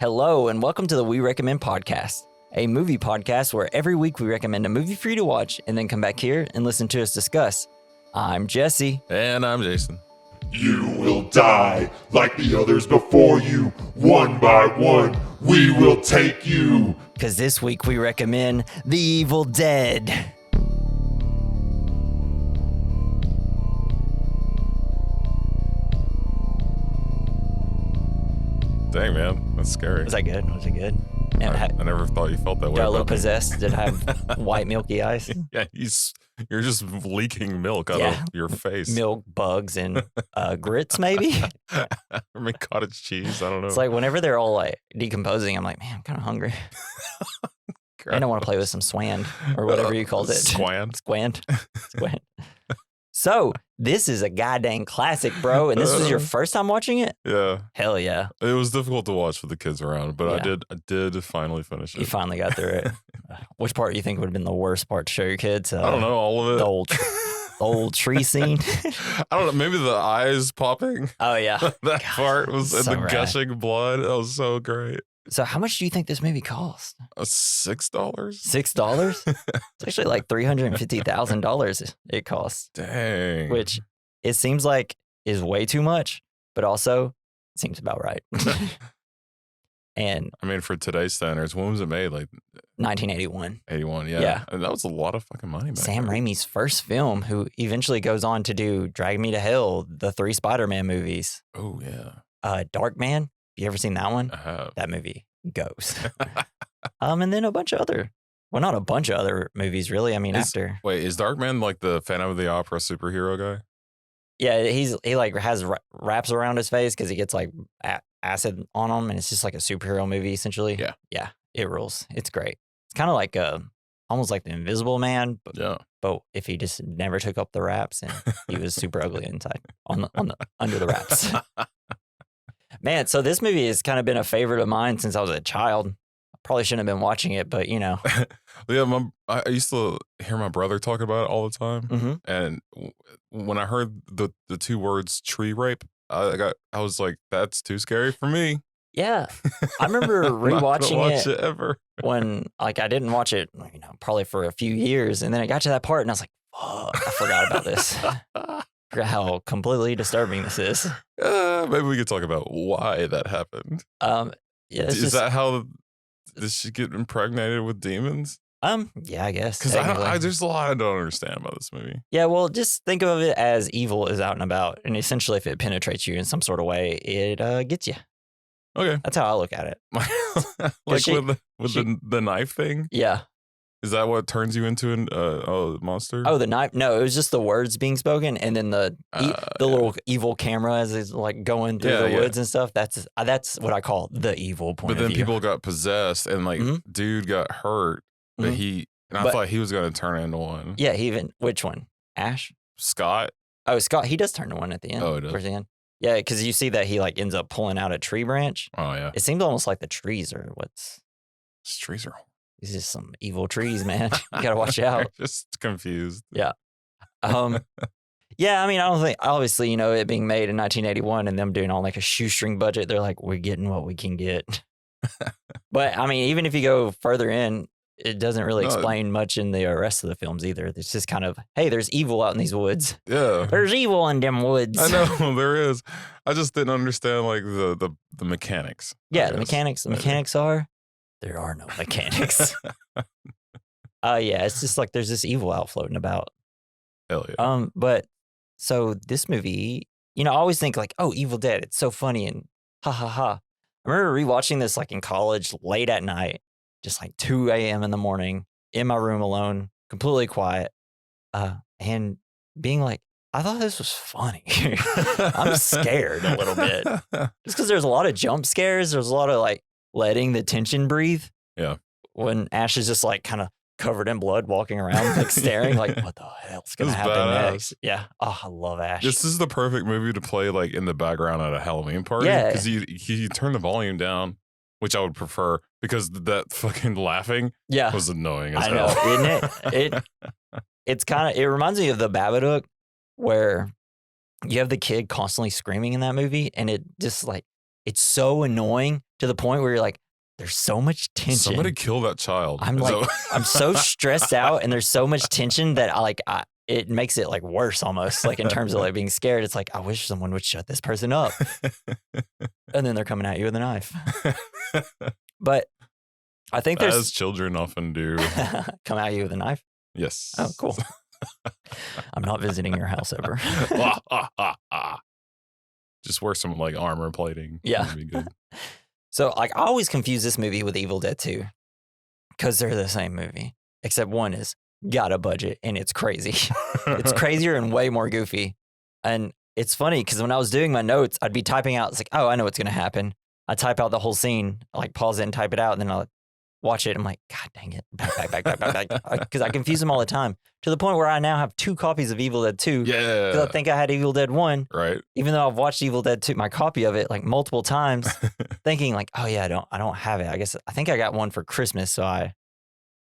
Hello, and welcome to the We Recommend podcast, a movie podcast where every week we recommend a movie for you to watch and then come back here and listen to us discuss. I'm Jesse. And I'm Jason. You will die like the others before you. One by one, we will take you. Because this week we recommend The Evil Dead. Dang, man. That's scary. Was that good? Was it good? And I never thought you felt that way. got a little about me. possessed. Did it have white milky eyes? Yeah, you're just leaking milk out of your face. Milk, bugs, and grits, maybe? I mean, cottage cheese. I don't know. It's like whenever they're all like decomposing, I'm like, man, I'm kind of hungry. And I want to play with some swand or whatever you called it. Squand. Squand. So, this is a goddamn classic, bro. And this was your first time watching it? Yeah. Hell yeah. It was difficult to watch with the kids around, but I did finally finish it. You finally got through it. Which part do you think would have been the worst part to show your kids? I don't know, all of it. The old tree scene. I don't know, maybe the eyes popping. Oh, yeah. That part was so and the rad. gushing blood. That was so great. So, how much do you think this movie cost? $6? $6? It's actually like $350,000 it costs. Dang. Which it seems like is way too much, but also seems about right. And I mean, for today's standards, when was it made? Like 1981. 81, yeah. Yeah. And that was a lot of fucking money back Sam then. Raimi's first film, who eventually goes on to do Drag Me to Hell, the 3 Spider-Man movies. Oh, yeah. Dark Man, you ever seen that one? I have. That movie goes. And then a bunch of other, well, not a bunch of other movies, really. I mean, after. Wait, is Darkman like the Phantom of the Opera superhero guy? Yeah, he like has wraps around his face because he gets like acid on him, and it's just like a superhero movie essentially. Yeah. Yeah, it rules. It's great. It's kind of like almost like the Invisible Man, but if he just never took up the wraps and he was super ugly inside on the under the wraps. Man, so this movie has kind of been a favorite of mine since I was a child. I probably shouldn't have been watching it, but you know. Yeah, I used to hear my brother talk about it all the time, Mm-hmm. and when I heard the 2 words "tree rape," I was like, "That's too scary for me." Yeah, I remember rewatching watch it ever. when like I didn't watch it, probably for a few years, and then I got to that part and I was like, "Fuck, I forgot about this." Forgot how completely disturbing this is. Maybe we could talk about why that happened. Yeah, Is that how this should get impregnated with demons? yeah, I guess. Because there's a lot I don't understand about this movie. Yeah, well, just think of it as evil is out and about, and essentially, if it penetrates you in some sort of way, it gets you. Okay. That's how I look at it. Like with the knife thing? Yeah. Is that what turns you into a monster? Oh, the knife? No, it was just the words being spoken, and then the little evil camera as it's like going through the woods and stuff. That's what I call the evil point. But then of view. people got possessed, and like dude got hurt, but I thought he was gonna turn into one. Yeah, which one? Ash? Scott? Oh, Scott. He does turn to one at the end. Oh, he does? Towards the end. Yeah, because you see that he like ends up pulling out a tree branch. Oh yeah. It seems almost like the trees are These trees are. These are some evil trees, man. You gotta watch out. Just confused. Yeah. Yeah, I mean, I don't think, obviously, it being made in 1981 and them doing on like a shoestring budget, they're like, we're getting what we can get. But I mean, even if you go further in, it doesn't really explain much in the rest of the films either. It's just kind of, hey, there's evil out in these woods. Yeah. There's evil in them woods. I know, there is. I just didn't understand like the mechanics. Yeah, the mechanics are, there are no mechanics. Yeah, it's just like there's this evil out floating about. Hell yeah. But so this movie, I always think like, oh, Evil Dead, it's so funny and ha ha ha. I remember rewatching this like in college late at night, just like 2 a.m. in the morning, in my room alone, completely quiet, and being like, I thought this was funny. I'm scared a little bit. Just because there's a lot of jump scares, there's a lot of like letting the tension breathe. Yeah. When Ash is just like kind of covered in blood walking around, like staring, like, what the hell's going to happen next? Yeah. Oh, I love Ash. This is the perfect movie to play like in the background at a Halloween party. Yeah. Because you turn the volume down, which I would prefer because that fucking laughing was annoying as hell. I know, isn't it? It's kind of, it reminds me of the Babadook where you have the kid constantly screaming in that movie and it just like, it's so annoying, to the point where you're like, there's so much tension. Somebody kill that child. I'm I'm so stressed out, and there's so much tension that it makes it like worse almost, like in terms of like being scared. It's like, I wish someone would shut this person up. And then they're coming at you with a knife. But I think there's... As children often do. Come at you with a knife? Yes. Oh, cool. I'm not visiting your house ever. Just wear some like armor plating. Yeah. That'd be good. So like I always confuse this movie with Evil Dead 2 because they're the same movie, except one is got a budget and it's crazy. It's crazier and way more goofy. And it's funny because when I was doing my notes, I'd be typing out, it's like, oh, I know what's going to happen. I type out the whole scene, like pause it and type it out, and then I'll watch it. I'm like, God dang it. Back. Because I confuse them all the time to the point where I now have 2 copies of Evil Dead 2. Yeah. Because I think I had Evil Dead 1. Right. Even though I've watched Evil Dead 2, my copy of it like multiple times, thinking like, oh yeah, I don't have it. I think I got one for Christmas. So I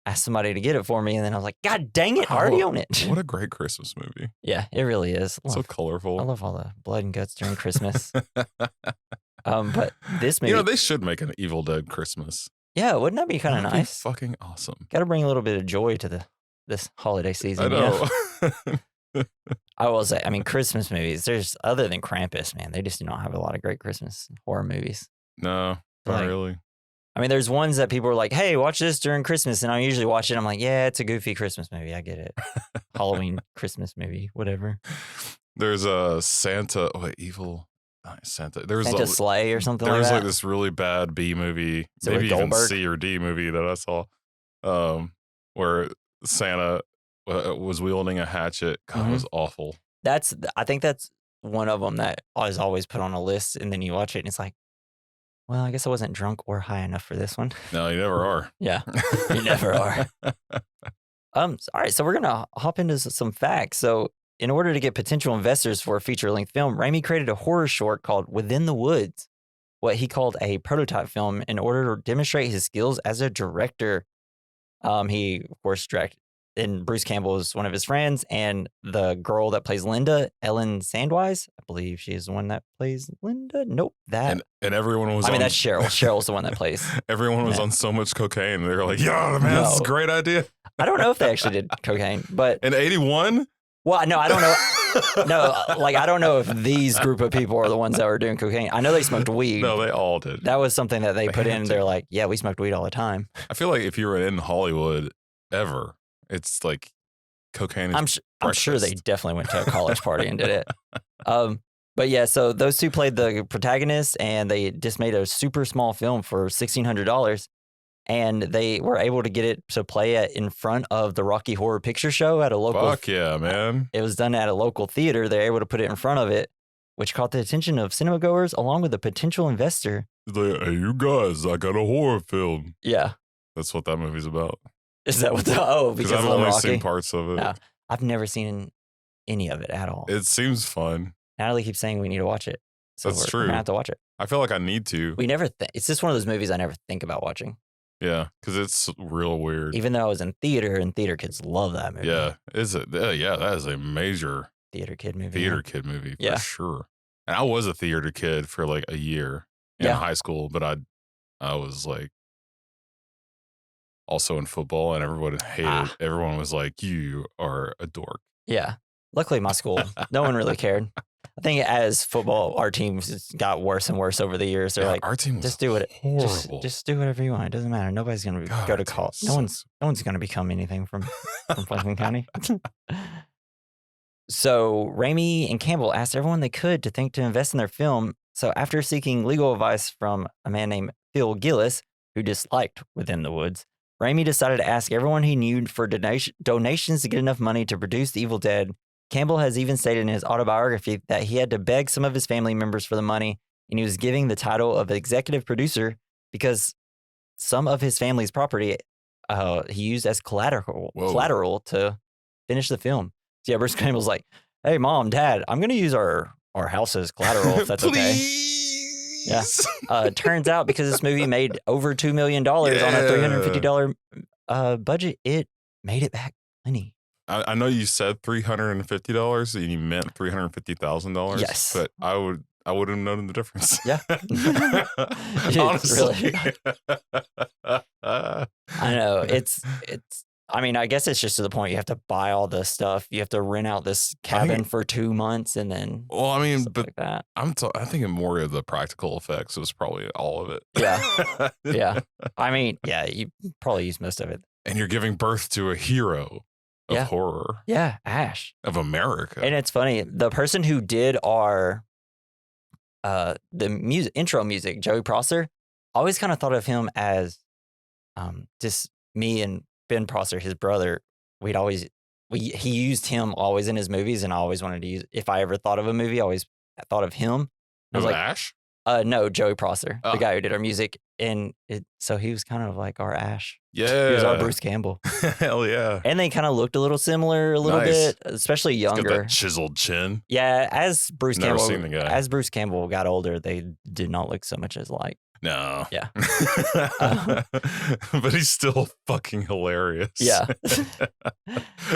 asked somebody to get it for me. And then I was like, God dang it, I already own it. What a great Christmas movie. Yeah, it really is. So colorful. I love all the blood and guts during Christmas. But this movie, they should make an Evil Dead Christmas. Yeah, wouldn't that be kind of nice? Fucking awesome. Got to bring a little bit of joy to this holiday season. I know. I will say, I mean, Christmas movies, there's other than Krampus, man, they just do not have a lot of great Christmas horror movies. No, not really. I mean, there's ones that people are like, hey, watch this during Christmas. And I usually watch it. I'm like, yeah, it's a goofy Christmas movie. I get it. Halloween, Christmas movie, whatever. There's a Santa, Evil... Santa. There was Santa Sleigh or something like that. There was like this really bad B movie, maybe even C or D movie that I saw, where Santa was wielding a hatchet. God, it was awful. I think that's one of them that is always put on a list, and then you watch it and it's like, well, I guess I wasn't drunk or high enough for this one. No, you never are. Yeah, you never are. All right, so we're gonna hop into some facts. So, in order to get potential investors for a feature-length film, Raimi created a horror short called Within the Woods, what he called a prototype film, in order to demonstrate his skills as a director. He, of course, directed, and Bruce Campbell is one of his friends, and the girl that plays Linda, Ellen Sandwise, I believe she is the one that plays Linda. Nope, that. And everyone was. That's Cheryl. Cheryl's the one that plays. Everyone was on so much cocaine. They were like, "Yeah, man, that's a great idea." I don't know if they actually did cocaine, but in '81. Well, no, I don't know. No, like I don't know if these group of people are the ones that were doing cocaine. I know they smoked weed. No, they all did. That was something that they put in. They're like, yeah, we smoked weed all the time. I feel like if you were in Hollywood ever, it's like cocaine. I'm sure they definitely went to a college party and did it. But yeah, so those two played the protagonists, and they just made a super small film for $1,600. And they were able to get it to play it in front of the Rocky Horror Picture Show at a local. Fuck yeah, man! It was done at a local theater. They're able to put it in front of it, which caught the attention of cinema goers along with a potential investor. He's like, hey, you guys, I got a horror film. Yeah, that's what that movie's about. Is that what? Because I've only Rocky? seen parts of it. No, I've never seen any of it at all. It seems fun. Natalie keeps saying we need to watch it. So that's true. We're gonna have to watch it. I feel like I need to. We never. It's just one of those movies I never think about watching. Yeah, because it's real weird. Even though I was in theater, and theater kids love that movie. Yeah, is it? Yeah, that is a major theater kid movie. Kid movie for sure. And I was a theater kid for like a year in high school, but I was like also in football, and everyone hated. Everyone was like, "You are a dork." Yeah. Luckily, my school, no one really cared. I think as football, our teams got worse and worse over the years. They're like, our team was just do it. Horrible. Just do whatever you want. It doesn't matter. Nobody's going to go to college. No one's going to become anything from Franklin County. So Raimi and Campbell asked everyone they could to think to invest in their film. So after seeking legal advice from a man named Phil Gillis, who disliked Within the Woods, Raimi decided to ask everyone he knew for donations to get enough money to produce The Evil Dead. Campbell has even stated in his autobiography that he had to beg some of his family members for the money, and he was giving the title of executive producer because some of his family's property he used as collateral to finish the film. So yeah, Bruce Campbell's like, hey, Mom, Dad, I'm going to use our house as collateral if that's okay. Yeah. Turns out because this movie made over $2 million on a $350 budget, it made it back plenty. I know you said $350 and you meant $350,000. Yes. But I would I wouldn't have known the difference. Yeah. Honestly. I know. It's I mean, I guess it's just to the point you have to buy all the stuff. You have to rent out this cabin for 2 months and then. Well, I mean, but like that. I'm thinking more of the practical effects was probably all of it. Yeah. Yeah. I mean, yeah, you probably use most of it. And you're giving birth to a hero of horror. Yeah, Ash. Of America. And it's funny, the person who did our the intro music, Joey Prosser, I always kind of thought of him as just me and Ben Prosser, his brother. He used him always in his movies, and I always wanted to use. If I ever thought of a movie, I always thought of him. I was like, Ash? No, Joey Prosser, the guy who did our music, and so he was kind of like our Ash. Yeah, he was our Bruce Campbell. Hell yeah! And they kind of looked a little similar, a little bit, especially younger. He's got that chiseled chin. Yeah, as Bruce Never Campbell, seen the guy. As Bruce Campbell got older, they did not look so much as alike. No. Yeah. But he's still fucking hilarious. Yeah.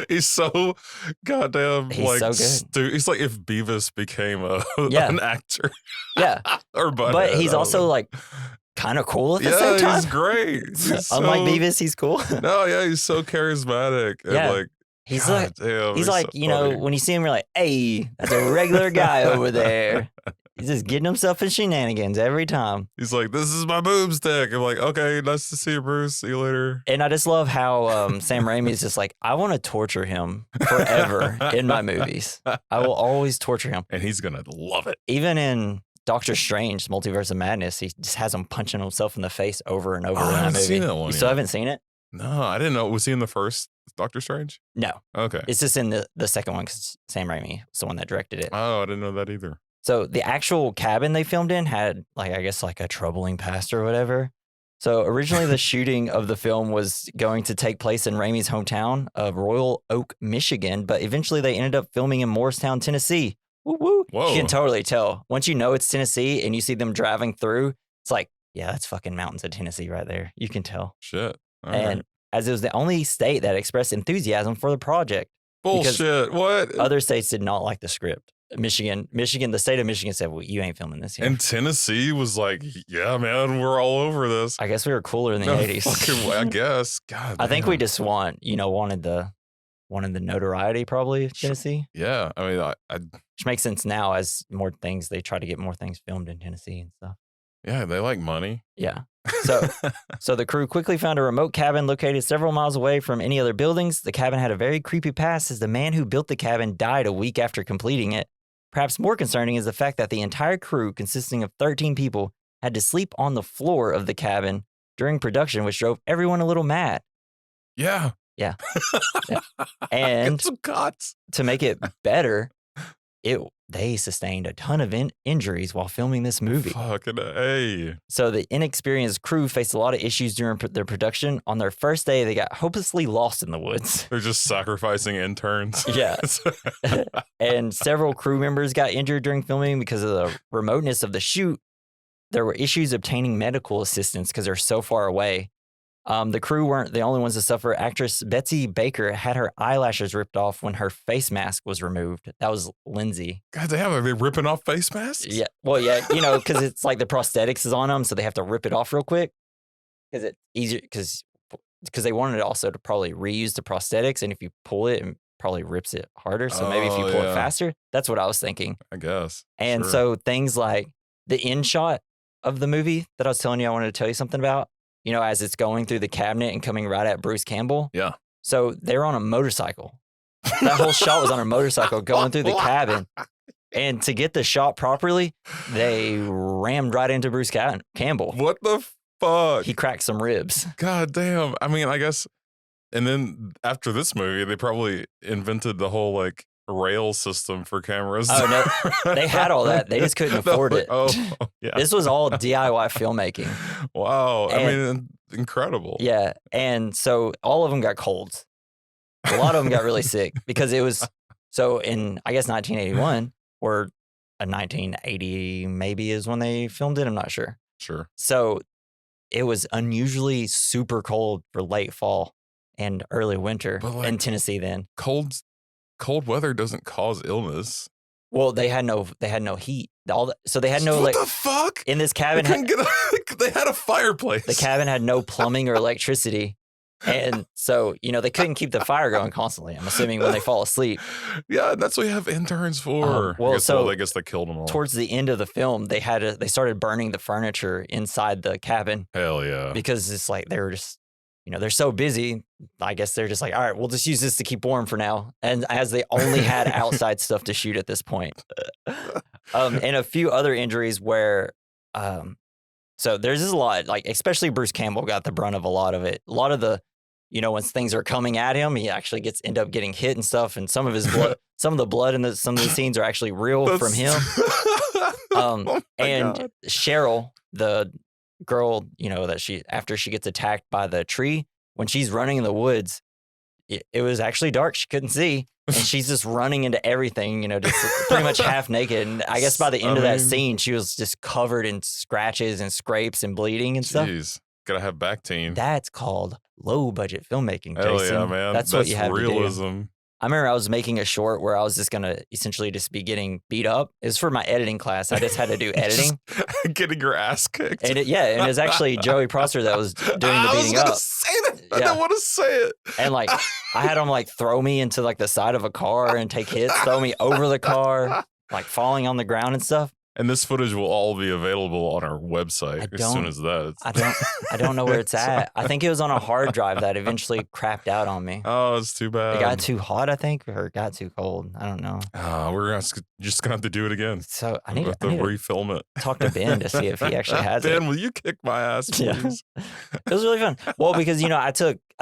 He's so goddamn he's so good. He's like if Beavis became an actor. Yeah. Or but he's also like kind of cool at the same time. He's great. Unlike Beavis, he's cool. No, yeah, he's so charismatic. Yeah. And he's damn, he's like, so funny. when you see him, you're like, hey, that's a regular guy over there. He's just getting himself in shenanigans every time. He's like, this is my boomstick. I'm like, okay, nice to see you, Bruce. See you later. And I just love how Sam Raimi is just like, I want to torture him forever in my movies. I will always torture him. And he's going to love it. Even in Doctor Strange, Multiverse of Madness, he just has him punching himself in the face over and over in that movie. I haven't seen that one You still haven't seen it? No, I didn't know. Was he in the first Doctor Strange? No. Okay. It's just in the second one because Sam Raimi is the one that directed it. Oh, I didn't know that either. So the actual cabin they filmed in had a troubling past or whatever. So originally the shooting of the film was going to take place in Raimi's hometown of Royal Oak, Michigan, but eventually they ended up filming in Morristown, Tennessee. Woo woo. Whoa. You can totally tell. Once you know it's Tennessee and you see them driving through, it's like, yeah, that's fucking mountains of Tennessee right there. You can tell. Shit. All and right. as it was the only state that expressed enthusiasm for the project. Bullshit. What? Other states did not like the script. Michigan, the state of Michigan said, well, you ain't filming this here. And Tennessee was like, yeah, man, we're all over this. I guess we were cooler in the 80s. Fucking, I guess. God I think we just wanted the notoriety probably of Tennessee. Yeah. I mean, which makes sense now as they try to get more things filmed in Tennessee and stuff. Yeah, they like money. Yeah. So the crew quickly found a remote cabin located several miles away from any other buildings. The cabin had a very creepy past as the man who built the cabin died a week after completing it. Perhaps more concerning is the fact that the entire crew, consisting of 13 people, had to sleep on the floor of the cabin during production, which drove everyone a little mad. Yeah. Yeah. Yeah. And some cots. To make it better, they sustained a ton of injuries while filming this movie. Fucking A. So the inexperienced crew faced a lot of issues during their production. On their first day, they got hopelessly lost in the woods. They're just sacrificing interns. Yeah. And several crew members got injured during filming because of the remoteness of the shoot. There were issues obtaining medical assistance because they're so far away. The crew weren't the only ones to suffer. Actress Betsy Baker had her eyelashes ripped off when her face mask was removed. That was Lindsay. God damn, are they ripping off face masks? Yeah. Well, yeah, because it's like the prosthetics is on them, so they have to rip it off real quick. Because it's easier, because they wanted also to probably reuse the prosthetics, and if you pull it, it probably rips it harder. So maybe if you pull it faster, that's what I was thinking. I guess. And so things like the end shot of the movie that I was telling you I wanted to tell you something about. As it's going through the cabinet and coming right at Bruce Campbell. Yeah. So they're on a motorcycle. That whole shot was on a motorcycle going through the cabin. And to get the shot properly, they rammed right into Bruce Campbell. What the fuck? He cracked some ribs. God damn. I mean, I guess. And then after this movie, they probably invented the whole rail system for cameras. Oh, no. They had all that. They just couldn't afford it. Oh, yeah. This was all DIY filmmaking. Wow. I mean, incredible. Yeah. And so all of them got colds. A lot of them got really sick because it was so in, I guess, 1981 or 1980 maybe is when they filmed it. I'm not sure. Sure. So it was unusually super cold for late fall and early winter in Tennessee then. Cold weather doesn't cause illness. Well, they had no heat. So they had no what the fuck in this cabin. They had a fireplace. The cabin had no plumbing or electricity, and so they couldn't keep the fire going constantly. I'm assuming when they fall asleep. Yeah, that's what you have interns for. I guess they killed them all. Towards the end of the film, they started burning the furniture inside the cabin. Hell yeah! Because it's like they were just. They're so busy. I guess they're just like, all right, we'll just use this to keep warm for now. And as they only had outside stuff to shoot at this point. And a few other injuries where, so there's just a lot, like, especially Bruce Campbell got the brunt of a lot of it. A lot of the, when things are coming at him, he actually end up getting hit and stuff. And some of his blood, some of the blood in some of the scenes are actually real from him. And God. Cheryl, the girl, that after she gets attacked by the tree, when she's running in the woods, it was actually dark. She couldn't see. And she's just running into everything, just pretty much half naked. And I guess by the end of that scene, she was just covered in scratches and scrapes and bleeding and stuff. Jeez, gotta have back team. That's called low budget filmmaking, Hell Jason. Yeah, man. That's what you have realism. To do. I remember I was making a short where I was just going to essentially just be getting beat up. It was for my editing class. I just had to do editing. Getting your ass kicked. And it was actually Joey Prosser that was doing the beating up. I was going to say that. I don't want to say it. And I had him throw me into the side of a car and take hits, throw me over the car, falling on the ground and stuff. And this footage will all be available on our website as soon as that. I don't know where it's at. I think it was on a hard drive that eventually crapped out on me. Oh, it's too bad. It got too hot, I think, or it got too cold. I don't know. We're just gonna have to do it again. So I need to refilm it. Talk to Ben to see if he actually has Ben, will you kick my ass, please? Yeah. It was really fun. Well, because I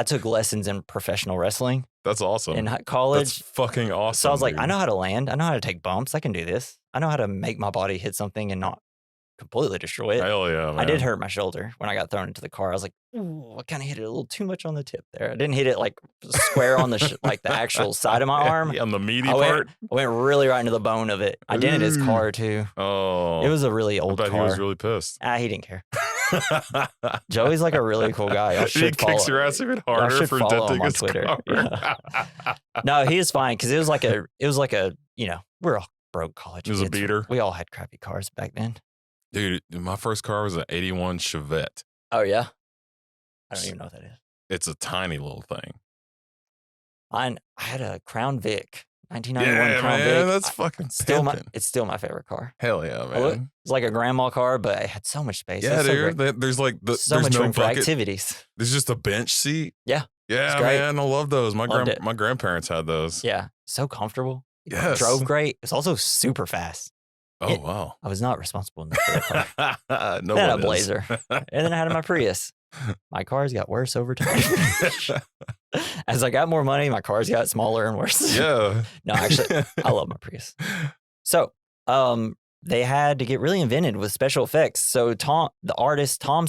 took lessons in professional wrestling. That's awesome. In college. That's fucking awesome. So I was like, I know how to land. I know how to take bumps. I can do this. I know how to make my body hit something and not completely destroy it. Hell yeah, man. I did hurt my shoulder when I got thrown into the car. I was like, ooh, I kind of hit it a little too much on the tip there. I didn't hit it square on the the actual side of my arm. Yeah, on the meaty part. I went really right into the bone of it. I dented his car too. Oh. It was a really old car. He was really pissed. He didn't care. Joey's a really cool guy. He kicks your ass even harder for denting his Twitter. car. Yeah. No, he is fine because it was like a we're all broke college kids. It was a beater. We all had crappy cars back then. Dude, my first car was an 81 Chevette. Oh, yeah? I don't even know what that is. It's a tiny little thing. I had a Crown Vic, 1991 Crown Vic. Yeah, that's fucking it's still my favorite car. Hell yeah, man. It's like a grandma car, but it had so much space. Yeah, dude. There's so much room for activities. There's just a bench seat. Yeah. Yeah, man. I love those. My grandparents had those. Yeah. So comfortable. Yes. Drove great. It's also super fast. Oh, wow. I was not responsible enough for that car. No, then I had a Blazer. And then I had my Prius. My cars got worse over time. As I got more money, my cars got smaller and worse. Yeah. No, actually, I love my Prius. So, they had to get really inventive with special effects. So the artist Tom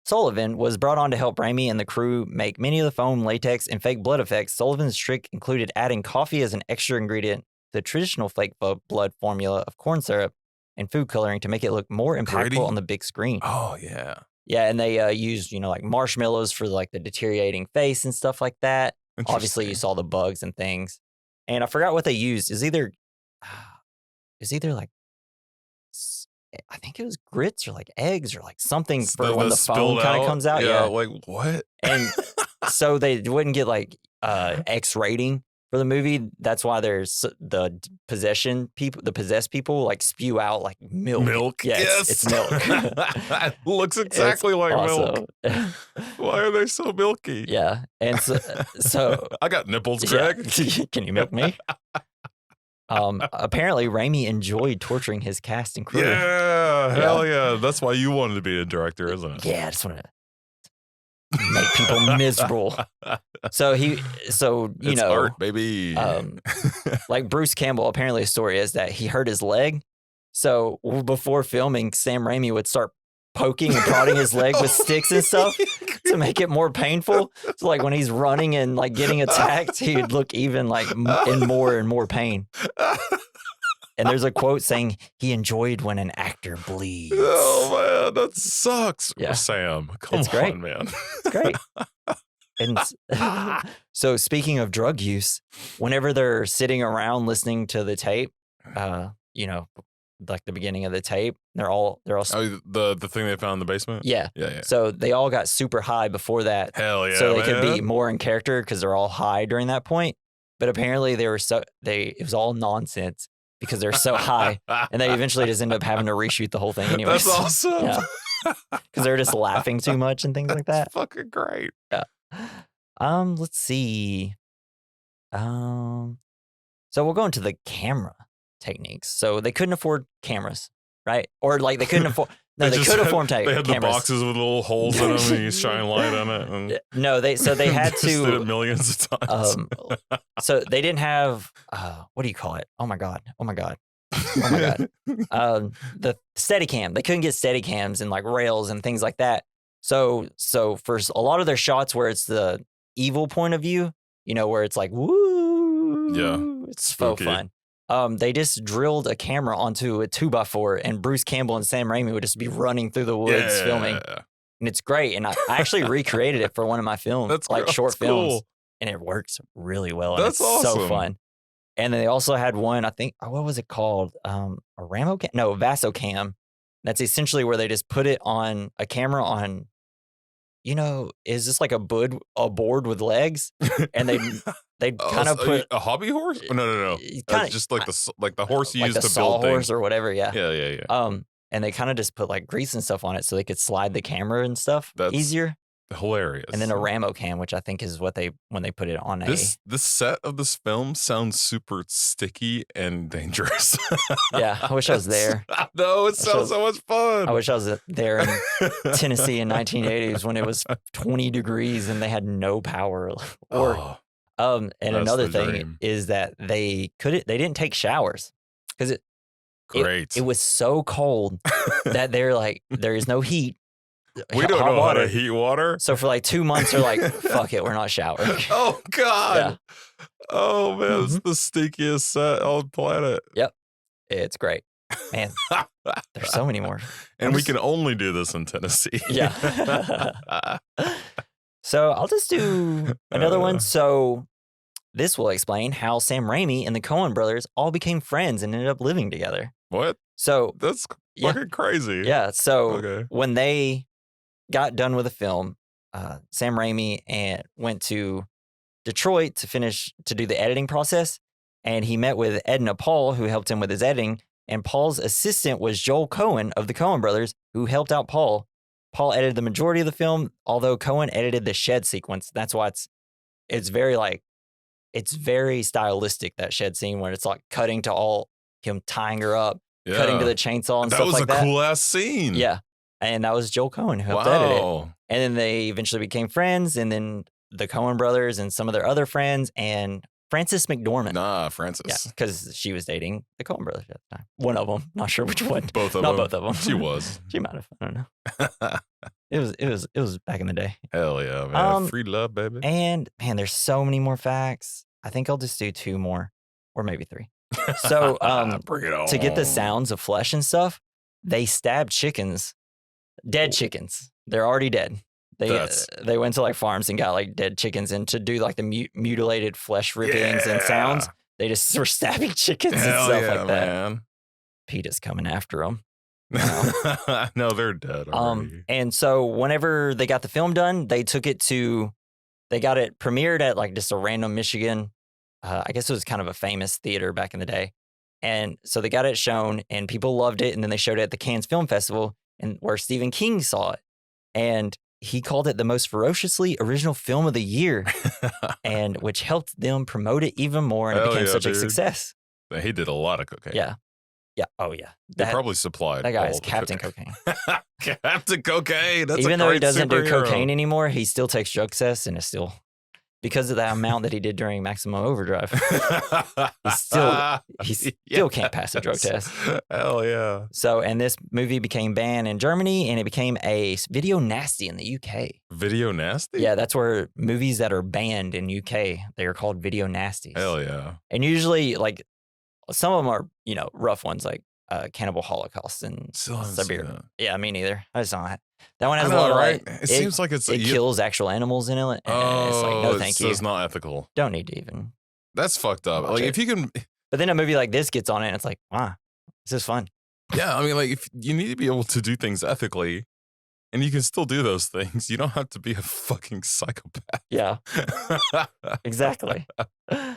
Sullivan was brought on to help Raimi and the crew make many of the foam, latex, and fake blood effects. Sullivan's trick included adding coffee as an extra ingredient to the traditional fake blood formula of corn syrup and food coloring to make it look more impactful on the big screen. Oh, yeah. Yeah, and they used, marshmallows for the deteriorating face and stuff like that. Obviously, you saw the bugs and things. And I forgot what they used. Is either I think it was grits or eggs or something for when the foam kind of comes out. Yeah, what? And so they wouldn't get X rating for the movie. That's why there's the possessed people spew out milk. Milk? Yeah, yes. It's milk. It looks exactly like milk. Why are they so milky? Yeah. And so I got nipples, Greg. Yeah. Can you milk me? Apparently Raimi enjoyed torturing his cast and crew. Yeah, hell yeah. That's why you wanted to be a director, isn't it? Yeah, I just want to make people miserable. So it's art, baby. Bruce Campbell, apparently the story is that he hurt his leg. So before filming, Sam Raimi would start poking and prodding his leg with sticks and stuff to make it more painful. So when he's running and getting attacked, he'd look even in more and more pain. And there's a quote saying he enjoyed when an actor bleeds. Oh man, that sucks. Yeah. Sam, come on, man. It's great. And so speaking of drug use, whenever they're sitting around listening to the tape, you know, like the beginning of the tape. They're all the thing they found in the basement. Yeah. Yeah. So they all got super high before that. Hell yeah, so they could be more in character because they're all high during that point. But apparently it was all nonsense because they're so high, and they eventually just end up having to reshoot the whole thing anyway. That's awesome. Yeah. Because they're just laughing too much and things like that. That's fucking great. Yeah. Let's see. So we'll go into the camera techniques. So they couldn't afford cameras, right? Or like they couldn't afford. No, they could afford They had cameras. the boxes with little holes in them, and you shine light on it. And no, they had just did to it millions of times. So they didn't have what do you call it? Oh my god. The Steadicam. They couldn't get Steadicams and like rails and things like that. So for a lot of their shots where it's the evil point of view, you know, where it's like woo, yeah, it's so fun. They just drilled a camera onto a 2x4, and Bruce Campbell and Sam Raimi would just be running through the woods filming, and it's great. And I actually recreated it for one of my films, short films, and it works really well. And it's awesome. So fun. And then they also had one, I think, what was it called? A Ramo cam? No, Vasocam. That's essentially where they just put it on a camera on, you know, is this like a board with legs? And they kind of put a hobby horse. No. Kinda, just like the horse you use to build horse or whatever. Yeah. Yeah. And they kind of just put like grease and stuff on it so they could slide the camera and stuff easier. Hilarious. And then a Ramo cam, which I think is what when they put it on this set of this film sounds super sticky and dangerous. Yeah, I wish I was there. No, it sounds so much fun. I wish I was there in Tennessee in 1980s when it was 20 degrees and they had no power. And another thing is that they didn't take showers because it was so cold that they're like, there is no heat. We don't know how to heat water. So for like 2 months, they're like, fuck it, we're not showering. Oh, God. Yeah. Oh, man, it's the stinkiest set on the planet. Yep. It's great. Man, there's so many more. And we can only do this in Tennessee. Yeah. So I'll just do another one. So this will explain how Sam Raimi and the Coen brothers all became friends and ended up living together. What? So that's fucking crazy. Yeah. So when they got done with the film, Sam Raimi went to Detroit to do the editing process, and he met with Edna Paul, who helped him with his editing, and Paul's assistant was Joel Coen of the Coen brothers, who helped out Paul. Paul edited the majority of the film, although Coen edited the shed sequence. That's why it's very stylistic, that shed scene where it's like cutting to all him tying her up, cutting to the chainsaw and stuff like that. That was a cool ass scene. Yeah. And that was Joel Coen who helped edit it. And then they eventually became friends, and then the Coen brothers and some of their other friends and Frances McDormand. Frances. Yeah, because she was dating the Coen brothers at the time. One of them. Not sure which one. Both of them. Not both of them. She was. She might have. I don't know. It was back in the day. Hell yeah, man. Free love, baby. And man, there's so many more facts. I think I'll just do 2 more, or maybe 3. So bring it on. To get the sounds of flesh and stuff, they stabbed dead chickens. They're already dead. They went to like farms and got like dead chickens, and to do like the mutilated flesh rippings and sounds, they just were stabbing chickens and stuff like that. Man. PETA's coming after them. No, they're dead already. And so whenever they got the film done, they got it premiered at like just a random Michigan. I guess it was kind of a famous theater back in the day. And so they got it shown and people loved it. And then they showed it at the Cannes Film Festival, and where Stephen King saw it. And he called it the most ferociously original film of the year, and which helped them promote it even more, and it became such a success. He did a lot of cocaine. Yeah. Oh yeah. They probably supplied. That guy is Captain Cocaine. Captain Cocaine. That's even though he doesn't do cocaine anymore, he still takes drug tests, and is still, because of the amount that he did during Maximum Overdrive, he still can't pass a drug test. Hell yeah. So, and this movie became banned in Germany, and it became a video nasty in the UK. Video nasty? Yeah, that's where movies that are banned in UK, they are called video nasties. Hell yeah. And usually, like, some of them are, rough ones, like Cannibal Holocaust and Siberia. Yeah, me neither. I just don't. That one has a lot of, right? It seems like it kills actual animals in it. And it's like, no, thank you. It's not ethical. Don't need to even. That's fucked up. Like, if you can. But then a movie like this gets on it and it's like, wow, this is fun. Yeah, I mean, like, if you need to be able to do things ethically, and you can still do those things. You don't have to be a fucking psychopath. Yeah, exactly. All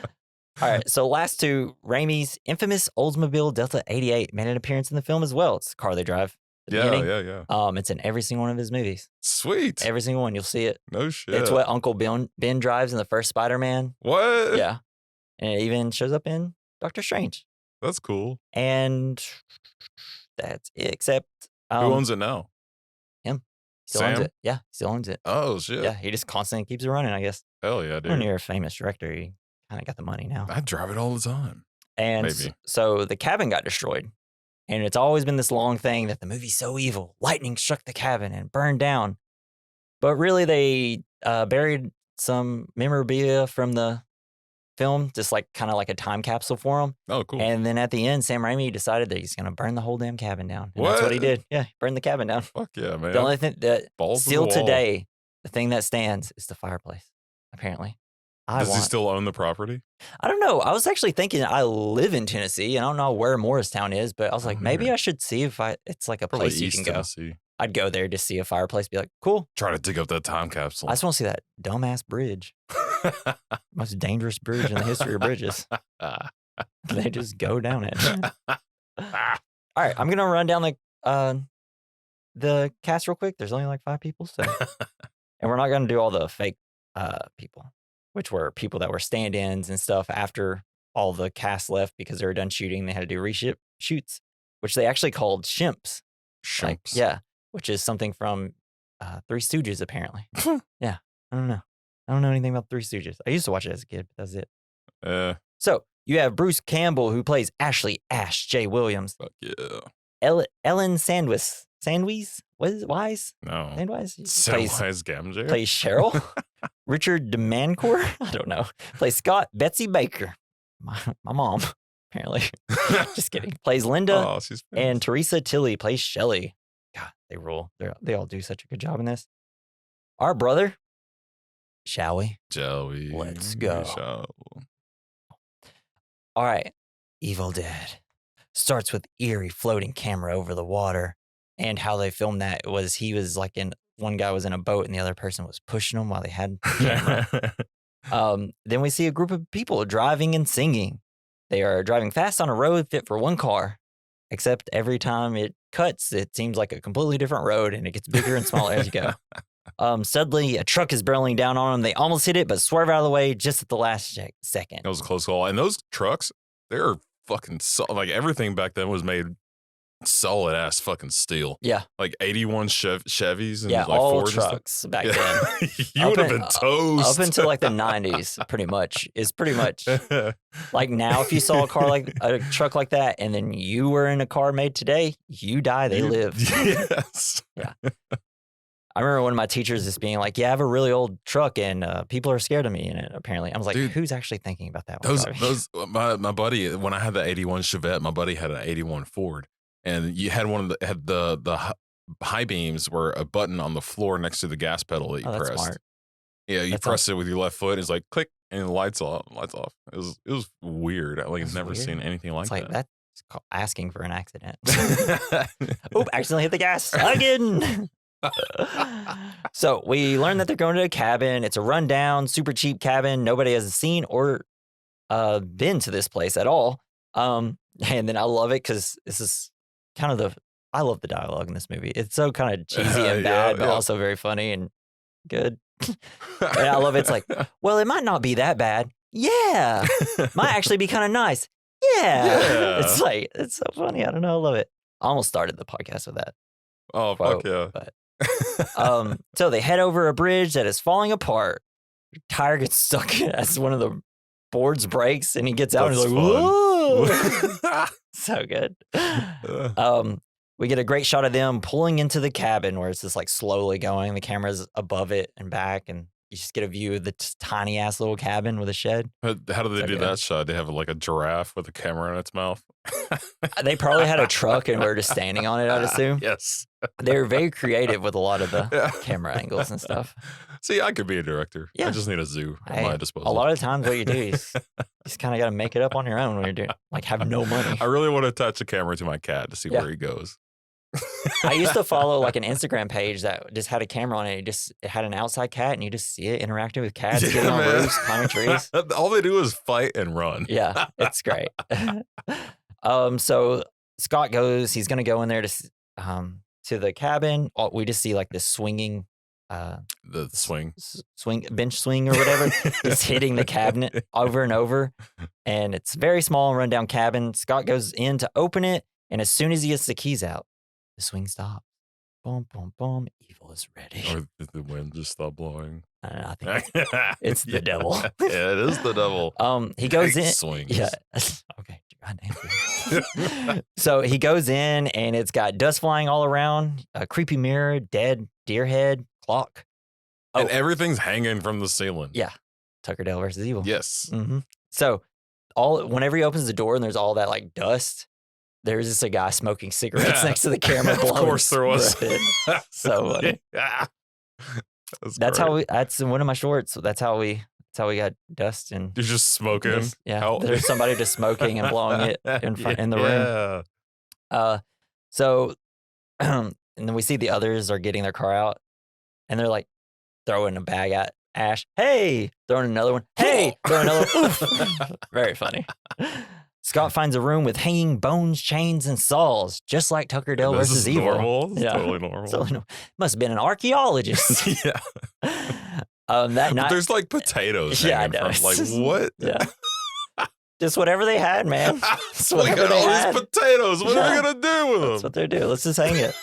right, so last two, Raimi's infamous Oldsmobile Delta 88 made an appearance in the film as well. It's the car they drive. Yeah. It's in every single one of his movies. Sweet. Every single one, you'll see it. No shit. It's what Uncle Ben drives in the first Spider-Man. What? Yeah. And it even shows up in Doctor Strange. That's cool. And that's it, except... who owns it now? Him. Still Sam? owns it. Yeah, he still owns it. Oh, shit. Yeah, he just constantly keeps it running, I guess. Hell yeah, dude. When you're a famous director, you kind of got the money now. I drive it all the time. And Maybe. so the cabin got destroyed. And it's always been this long thing that the movie's so evil. Lightning struck the cabin and burned down. But really, they buried some memorabilia from the film, just like kind of like a time capsule for them. Oh, cool. And then at the end, Sam Raimi decided that he's going to burn the whole damn cabin down. And that's what he did. Yeah, he burned the cabin down. Fuck yeah, man. The only thing that Balls to still the wall. today, the thing that stands is the fireplace, apparently. Does he still own the property? I don't know. I was actually thinking I live in Tennessee and I don't know where Morristown is, but I was like, maybe I should see if it's like a Probably place you East can go. Tennessee. I'd go there to see a fireplace, be like, cool. Try to dig up that time capsule. I just want to see that dumbass bridge. Most dangerous bridge in the history of bridges. They just go down it. All right, I'm going to run down the cast real quick. There's only like 5 people, so. And we're not going to do all the fake people, which were people that were stand-ins and stuff after all the cast left because they were done shooting. They had to do reshoots, which they actually called shimps. Like, yeah, which is something from Three Stooges, apparently. Yeah, I don't know. I don't know anything about Three Stooges. I used to watch it as a kid, but that's it. So you have Bruce Campbell, who plays Ashley Ash J. Williams. Fuck yeah. Ellen Sandweiss? What is it? Wise? No. Sandweiss? Samwise Gamgee? Plays Cheryl. Richard DeMancourt? I don't know. Plays Scott. Betsy Baker. My mom, apparently. Just kidding. Plays Linda. Oh, she's and Teresa Tilley plays Shelley. God, they rule. They all do such a good job in this. Our brother. Shall we? Joey. Let's go. All right. Evil Dead. Starts with eerie floating camera over the water. And how they filmed that was one guy was in a boat and the other person was pushing him while they had the camera. Then we see a group of people driving and singing. They are driving fast on a road fit for one car, except every time it cuts, it seems like a completely different road and it gets bigger and smaller as you go. Suddenly, a truck is barreling down on them. They almost hit it, but swerve out of the way just at the last second. That was a close call. And those trucks, they're fucking like everything back then was made solid ass fucking steel. Yeah. Like 81 Chevys and yeah, like all Fords trucks back then. You would have been toast. Up until like the 90s, pretty much. It's pretty much like now if you saw a truck like that and then you were in a car made today, you die, they live. Yes. Yeah. I remember one of my teachers just being like, yeah, I have a really old truck and people are scared of me in it, apparently. I was like, dude, who's actually thinking about that? My buddy, when I had the 81 Chevette, my buddy had an 81 Ford. And you had the high beams were a button on the floor next to the gas pedal that you pressed. That's smart. Yeah, you press it with your left foot. It's like click, and the lights off. It was weird. I've never seen anything like that. That's asking for an accident. Oop! Accidentally hit the gas again. So we learned that they're going to a cabin. It's a rundown, super cheap cabin. Nobody has seen or been to this place at all. And then I love it because this is kind of I love the dialogue in this movie. It's so kind of cheesy and bad, but also very funny and good. And I love it. It's like, well, it might not be that bad. Yeah. Might actually be kind of nice. Yeah. It's like, it's so funny. I don't know. I love it. I almost started the podcast with that. Oh, quote, fuck yeah. But, so they head over a bridge that is falling apart. Your tire gets stuck as one of the boards breaks and he gets out and he's like, whoa. So good. We get a great shot of them pulling into the cabin where it's just like slowly going. The camera's above it and back and you just get a view of the tiny ass little cabin with a shed. How do they So do good. that shot? They have like a giraffe with a camera in its mouth. They probably had a truck and we're just standing on it, I'd assume. Yes. They were very creative with a lot of the Yeah. camera angles and stuff. See, I could be a director. Yeah. I just need a zoo at Hey, my disposal. a lot of times what you do is you just kind of got to make it up on your own when you're doing, like, have no money. I really want to attach a camera to my cat to see Yeah. where he goes. I used to follow like an Instagram page that just had a camera on it. It had an outside cat and you just see it interacting with cats, Yeah, getting on man. roofs, climbing trees. All they do is fight and run. Yeah, it's great. So Scott goes, he's going to go in there to the cabin. We just see like this swinging The swing. bench swing or whatever, just hitting the cabinet over and over. And it's a very small rundown cabin. Scott goes in to open it. And as soon as he gets the keys out, the swing stops. Boom, boom, boom. Evil is ready. Or did the wind just stop blowing? I think it's the devil. Yeah, it is the devil. He goes Hate in. swings. Yeah. Okay. Goddamn. So he goes in and it's got dust flying all around, a creepy mirror, dead deer head, clock. And Oh. everything's hanging from the ceiling. Yeah. Tucker Dale versus Evil. Yes. Mm-hmm. So whenever he opens the door and there's all that like dust, there's just a guy smoking cigarettes next to the camera. Of course there was. So funny. Yeah. That's in one of my shorts. That's how we got dust and You're just smoking. yeah. How- There's somebody just smoking and blowing it in the room. Yeah. So and then we see the others are getting their car out and they're like throwing a bag at Ash. Hey, throwing another one. Hey, throwing another one. Oof. Very funny. Scott finds a room with hanging bones, chains, and saws, just like Tucker Dale This versus is Evil. normal. This is Yeah. totally normal. So, must have been an archaeologist. Yeah. That But night, there's like potatoes. Yeah, I hanging know. from- Like what? yeah, just whatever they had, man. Just Look whatever at they all had. these potatoes. What are Yeah. we gonna do with That's them? what they're doing. Let's just hang it.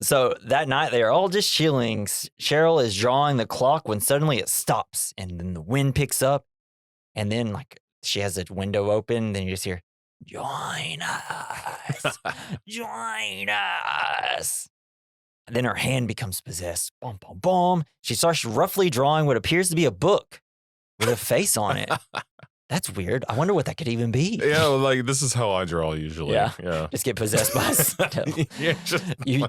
So that night they are all just chilling. Cheryl is drawing the clock when suddenly it stops and then the wind picks up and then like she has a window open. Then you just hear, "Join us, join us." And then her hand becomes possessed. Boom, boom, boom. She starts roughly drawing what appears to be a book with a face on it. That's weird. I wonder what that could even be. Yeah, like this is how I draw usually. Yeah. Yeah. Just get possessed by a devil. Yeah, just You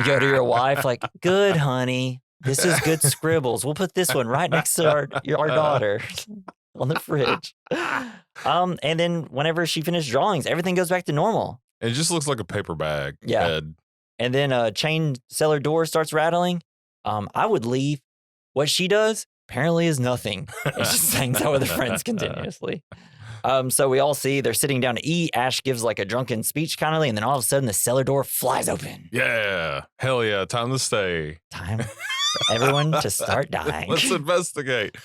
go to your wife like, "Good, honey. This is good scribbles. We'll put this one right next to our daughter on the fridge." And then whenever she finished drawings, everything goes back to normal. It just looks like a paper bag. Yeah. Head. And then a chain cellar door starts rattling. I would leave. What she does apparently is nothing. It just hangs out with her friends continuously. So we all see they're sitting down to eat. Ash gives like a drunken speech kind of, and then all of a sudden the cellar door flies open. Yeah. Hell yeah. Time to stay. Time for everyone to start dying. Let's investigate.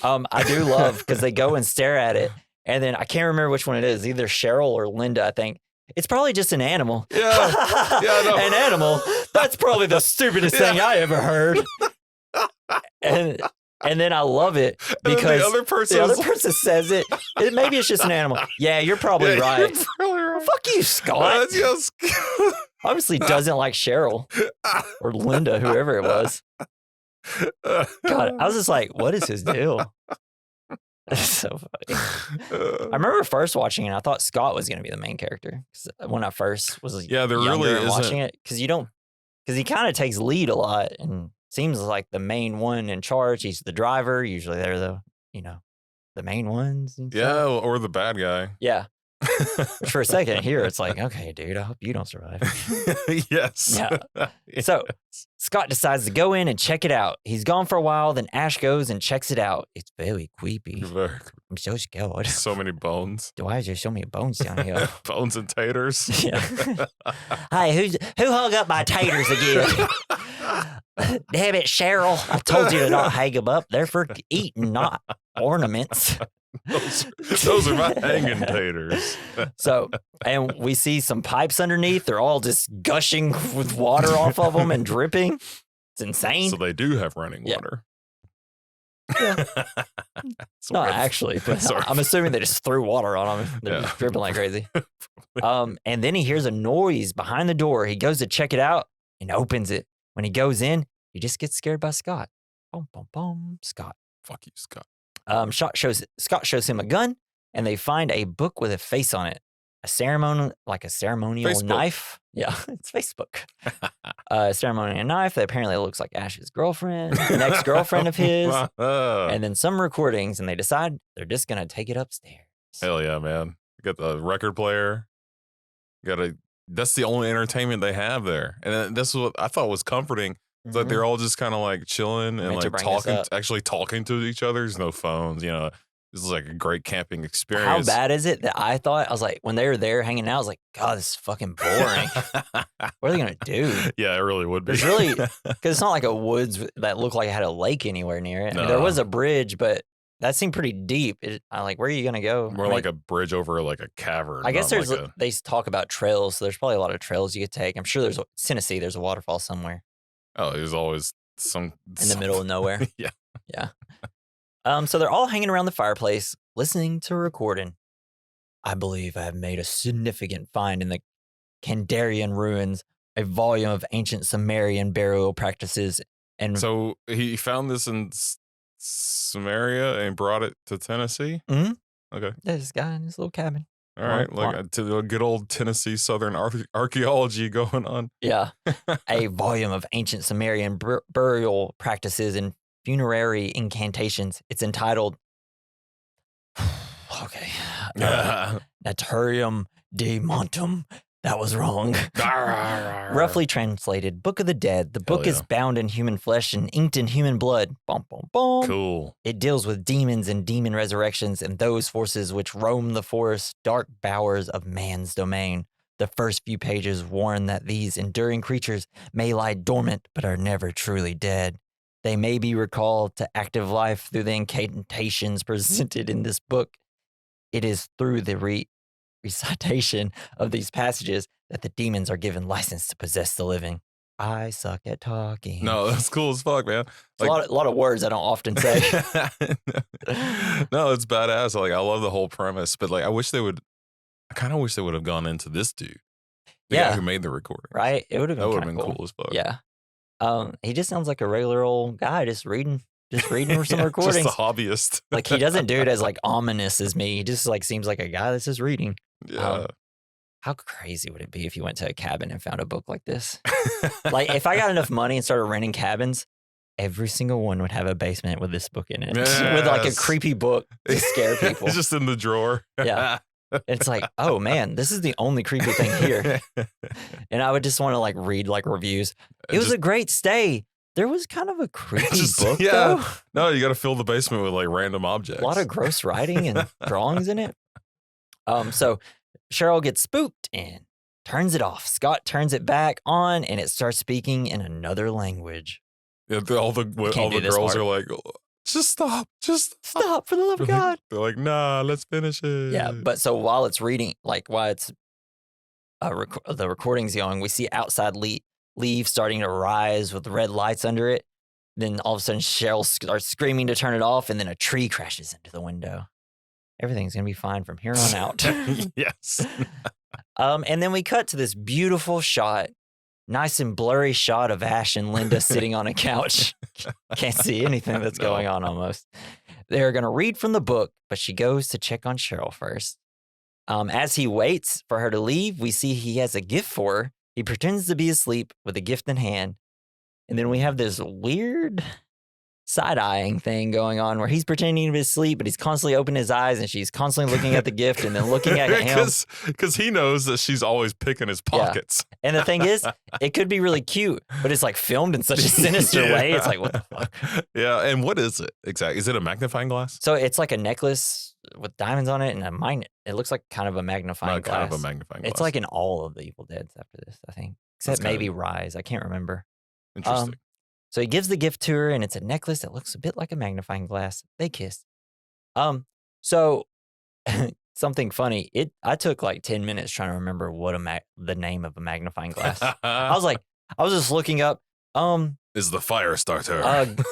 I do love because they go and stare at it, and then I can't remember which one it is, either Cheryl or Linda, I think. It's probably just an animal. Yeah. Yeah, I know. An animal. That's probably the stupidest thing I ever heard. And then I love it And then because the other person, the other person says it. Maybe it's just an animal. Yeah, you're probably right. You're probably right. Fuck you, Scott. Yes. Obviously doesn't like Cheryl or Linda, whoever it was. God, I was just like, what is his deal? It's so funny. I remember first watching it, I thought Scott was going to be the main character. 'Cause when I first was Yeah, there younger really and watching isn't. it, because he kind of takes lead a lot and seems like the main one in charge. He's the driver. Usually they're the main ones. And Yeah, stuff. or the bad guy. Yeah. Which for a second here, it's like, okay, dude, I hope you don't survive. Yes. Yeah. So Scott decides to go in and check it out. He's gone for a while. Then Ash goes and checks it out. It's very creepy. I'm so scared. So many bones. Why is there so many bones down here? Bones and taters. Yeah. Hey, who hung up my taters again? Damn it, Cheryl. I told you to not hang them up. They're for eating, not ornaments. Those are my hanging taters. So, and we see some pipes underneath. They're all just gushing with water off of them and dripping. It's insane. So they do have running Yeah. water. Yeah. Sorry. Not actually, but Sorry. I'm assuming they just threw water on them. They're Yeah. just dripping like crazy. And then he hears a noise behind the door. He goes to check it out and opens it. When he goes in, he just gets scared by Scott. Boom, boom, boom. Scott. Fuck you, Scott. Scott shows him a gun, and they find a book with a face on it. A ceremonial Facebook. knife. Yeah, it's Facebook. A ceremonial knife that apparently looks like Ash's girlfriend, an ex-girlfriend of his, and then some recordings, and they decide they're just gonna take it upstairs. Hell yeah, man. You got the record player. That's the only entertainment they have there. And this is what I thought was comforting. It's like they're all just kind of like chilling and like talking to each other. There's no phones, you know. This is like a great camping experience. How bad is it that I was like, when they were there hanging out, I was like, God, this is fucking boring. What are they going to do? Yeah, it really would be. There's really, because it's not like a woods that looked like it had a lake anywhere near it. I mean, there was a bridge, but that seemed pretty deep. I'm like, where are you going to go? More like a bridge over like a cavern. I guess they talk about trails, so there's probably a lot of trails you could take. I'm sure there's Tennessee, there's a waterfall somewhere. Oh, there's always in the middle of nowhere. Yeah. Yeah. So they're all hanging around the fireplace, listening to a recording. I believe I have made a significant find in the Kandarian ruins, a volume of ancient Sumerian burial practices. And so he found this in Samaria and brought it to Tennessee? Mm-hmm. Okay. There's this guy in his little cabin. All right, like to the good old Tennessee Southern archaeology going on. Yeah. A volume of ancient Sumerian burial practices and funerary incantations. It's entitled, Naturium de Montum. That was wrong. Roughly translated, Book of the Dead. The book is bound in human flesh and inked in human blood. Boom, boom, boom. Cool. It deals with demons and demon resurrections and those forces which roam the forest, dark bowers of man's domain. The first few pages warn that these enduring creatures may lie dormant but are never truly dead. They may be recalled to active life through the incantations presented in this book. It is through the recitation of these passages that the demons are given license to possess the living. I suck at talking. No, that's cool as fuck, man. Like, a lot of words I don't often say. No, it's badass. Like, I love the whole premise, but like, I kind of wish they would have gone into this dude. The guy who made the recording. Right? It would have been cool as fuck. Yeah. He just sounds like a regular old guy just reading some recordings. Just a hobbyist. Like, he doesn't do it as like ominous as me. He just like seems like a guy that's just reading. Yeah. How crazy would it be if you went to a cabin and found a book like this? Like, if I got enough money and started renting cabins, every single one would have a basement with this book in it. Yes. With like a creepy book to scare people. It's just in the drawer. Yeah. It's like, oh man, this is the only creepy thing here. And I would just want to like read like reviews. It was a great stay. There was kind of a creepy book though. No, you got to fill the basement with like random objects. A lot of gross writing and drawings in it. So Cheryl gets spooked and turns it off. Scott turns it back on and it starts speaking in another language. Yeah, all the girls are like, just stop For the love of God. They're like, nah, let's finish it. Yeah, but so while it's reading, like while it's the recording's going, we see outside leaves starting to rise with red lights under it. Then all of a sudden Cheryl starts screaming to turn it off and then a tree crashes into the window. Everything's going to be fine from here on out. Yes. And then we cut to this beautiful shot, nice and blurry shot of Ash and Linda sitting on a couch. Can't see anything that's going on almost. They're going to read from the book, but she goes to check on Cheryl first. As he waits for her to leave, we see he has a gift for her. He pretends to be asleep with a gift in hand. And then we have this weird side-eyeing thing going on where he's pretending to be asleep, but he's constantly opening his eyes and she's constantly looking at the gift and then looking at him. Because he knows that she's always picking his pockets. Yeah. And the thing is, it could be really cute, but it's like filmed in such a sinister way. It's like, what the fuck? Yeah, and what is it exactly? Is it a magnifying glass? So it's like a necklace with diamonds on it and a magnet. It looks like kind of a magnifying glass. Kind of a magnifying glass. It's like in all of the Evil Deads after this, I think. Except maybe Rise. I can't remember. Interesting. So he gives the gift to her, and it's a necklace that looks a bit like a magnifying glass. They kiss. So something funny. I took like 10 minutes trying to remember what the name of a magnifying glass. I was just looking up. is the fire starter.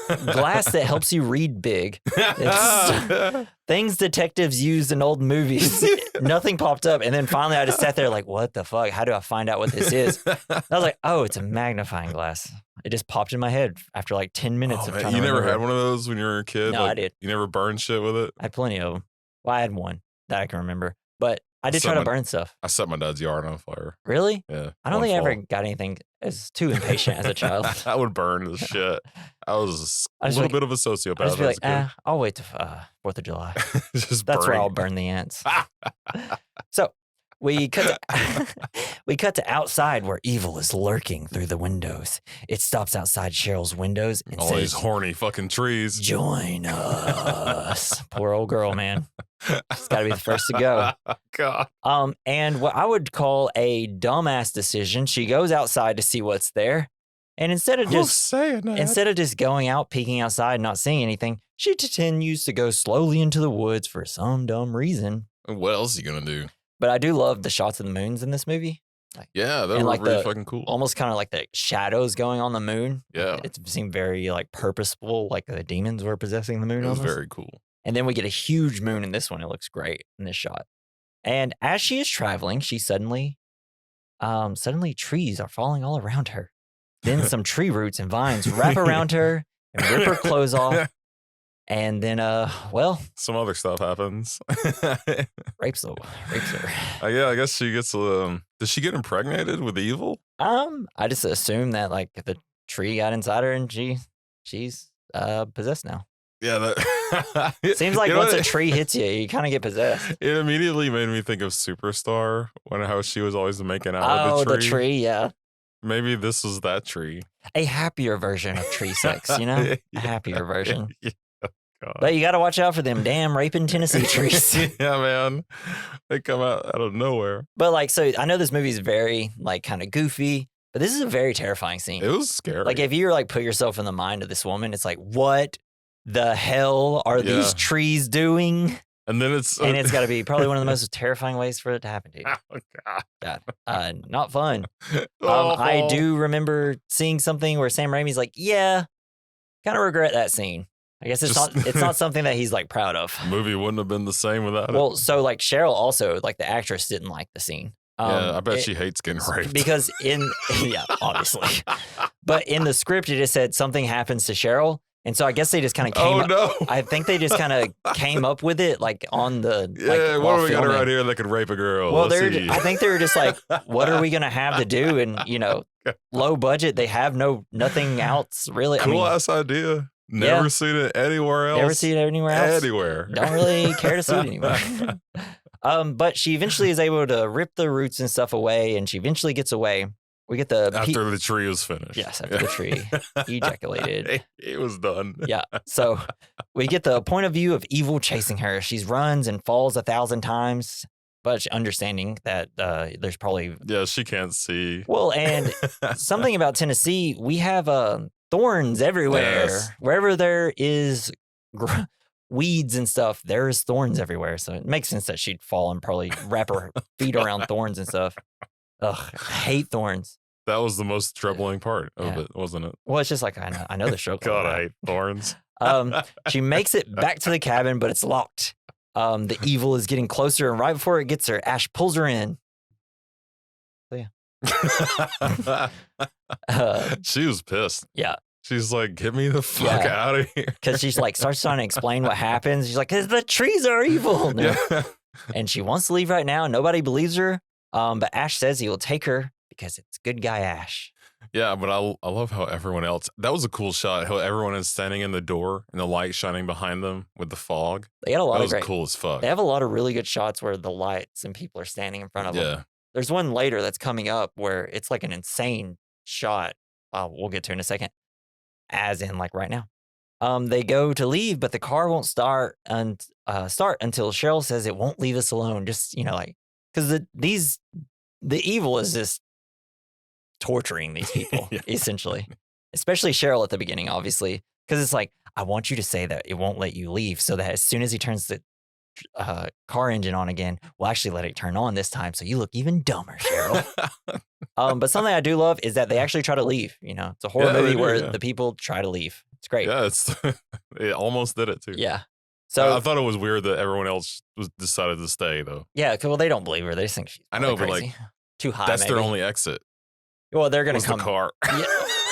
Glass that helps you read big. It's things detectives used in old movies. Nothing popped up. And then finally I just sat there like, what the fuck? How do I find out what this is? And I was like, oh, it's a magnifying glass. It just popped in my head after like 10 minutes of trying to remember. You never had one of those when you were a kid? No, I did. You never burned shit with it? I had plenty of them. Well, I had one that I can remember. But I did try to burn stuff. I set my dad's yard on fire. Really? Yeah. I don't think I ever got anything as too impatient as a child. I would burn the shit. I was a little bit of a sociopath. I'd just be like, I'll wait till 4th of July. That's where I'll burn the ants. So we cut to outside where evil is lurking through the windows. It stops outside Cheryl's windows and all says, these horny fucking trees. Join us. Poor old girl, man. She's got to be the first to go. God. And what I would call a dumbass decision, she goes outside to see what's there. And instead of just going out, peeking outside, not seeing anything, she continues to go slowly into the woods for some dumb reason. What else are you going to do? But I do love the shots of the moons in this movie. Yeah, that was really fucking cool. Almost kind of like the shadows going on the moon. Yeah. It seemed very like purposeful, like the demons were possessing the moon. It was almost. very cool. And then we get a huge moon in this one. It looks great in this shot. And as she is traveling, she suddenly trees are falling all around her. Then some tree roots and vines wrap around her and rip her clothes off. And then, some other stuff happens. rapes her. Yeah, I guess she gets. Does she get impregnated with evil? I just assume that like the tree got inside her and she's possessed now. Yeah, that seems like once a tree hits you, you kind of get possessed. It immediately made me think of Superstar how she was always making out with the tree. The tree, yeah. Maybe this was that tree. A happier version of tree sex, you know? A happier version. Yeah. God. But you got to watch out for them damn raping Tennessee trees. Yeah, man. They come out of nowhere. But like, so I know this movie is very like kind of goofy, but this is a very terrifying scene. It was scary. Like if you were like put yourself in the mind of this woman, it's like, what the hell are these trees doing? And then it's got to be probably one of the most terrifying ways for it to happen to you. Oh, God. Bad. Not fun. I do remember seeing something where Sam Raimi's like, yeah, kind of regret that scene. I guess it's not something that he's like proud of. The movie wouldn't have been the same without it. Well, so like Cheryl also, like the actress didn't like the scene. Yeah, I bet she hates getting raped. Because yeah, obviously. But in the script, it just said something happens to Cheryl. And so I guess they just kind of came up. No. I think they just kind of came up with it like on the. Yeah, like, what do we got right here that could rape a girl? Well, I think they were just like, what are we going to have to do? And, low budget, they have nothing else really. Cool ass idea. Never seen it anywhere else. Never seen it anywhere else. Anywhere. Don't really care to see it anywhere. But she eventually is able to rip the roots and stuff away, and she eventually gets away. We get after the tree was finished. Yes, after the tree ejaculated. It was done. Yeah. So we get the point of view of evil chasing her. She runs and falls 1,000 times, but understanding that there's probably she can't see. Well, and something about Tennessee, we have thorns everywhere. Yes. Wherever there is weeds and stuff, there's thorns everywhere. So it makes sense that she'd fall and probably wrap her feet around thorns and stuff. Ugh, I hate thorns. That was the most troubling part of it, wasn't it? Well, it's just like, I know the show. God, I hate thorns. She makes it back to the cabin, but it's locked. The evil is getting closer, and right before it gets her, Ash pulls her in. So, yeah. She was pissed. Yeah. She's like, get me the fuck out of here. Because she's like, starts trying to explain what happens. She's like, the trees are evil. No. Yeah. And she wants to leave right now. Nobody believes her. But Ash says he will take her because it's good guy Ash. Yeah, but I love how everyone else, that was a cool shot, how everyone is standing in the door and the light shining behind them with the fog. They got a lot that of was cool as fuck. They have a lot of really good shots where the lights and people are standing in front of them. There's one later that's coming up where it's like an insane shot. We'll get to in a second. As in like right now. They go to leave, but the car won't start until Cheryl says it won't leave us alone. Just, because the evil is just torturing these people, essentially. Especially Cheryl at the beginning, obviously. Because it's like, I want you to say that it won't let you leave so that as soon as he turns car engine on again. We'll actually let it turn on this time, so you look even dumber, Cheryl. But something I do love is that they actually try to leave. It's a horror movie where the people try to leave. It's great. Yeah, it almost did it too. Yeah. So I thought it was weird that everyone else decided to stay though. Yeah, well, they don't believe her. They just think she's crazy. But like too high. That's maybe. their only exit. Well, they're gonna come. The car. Yeah.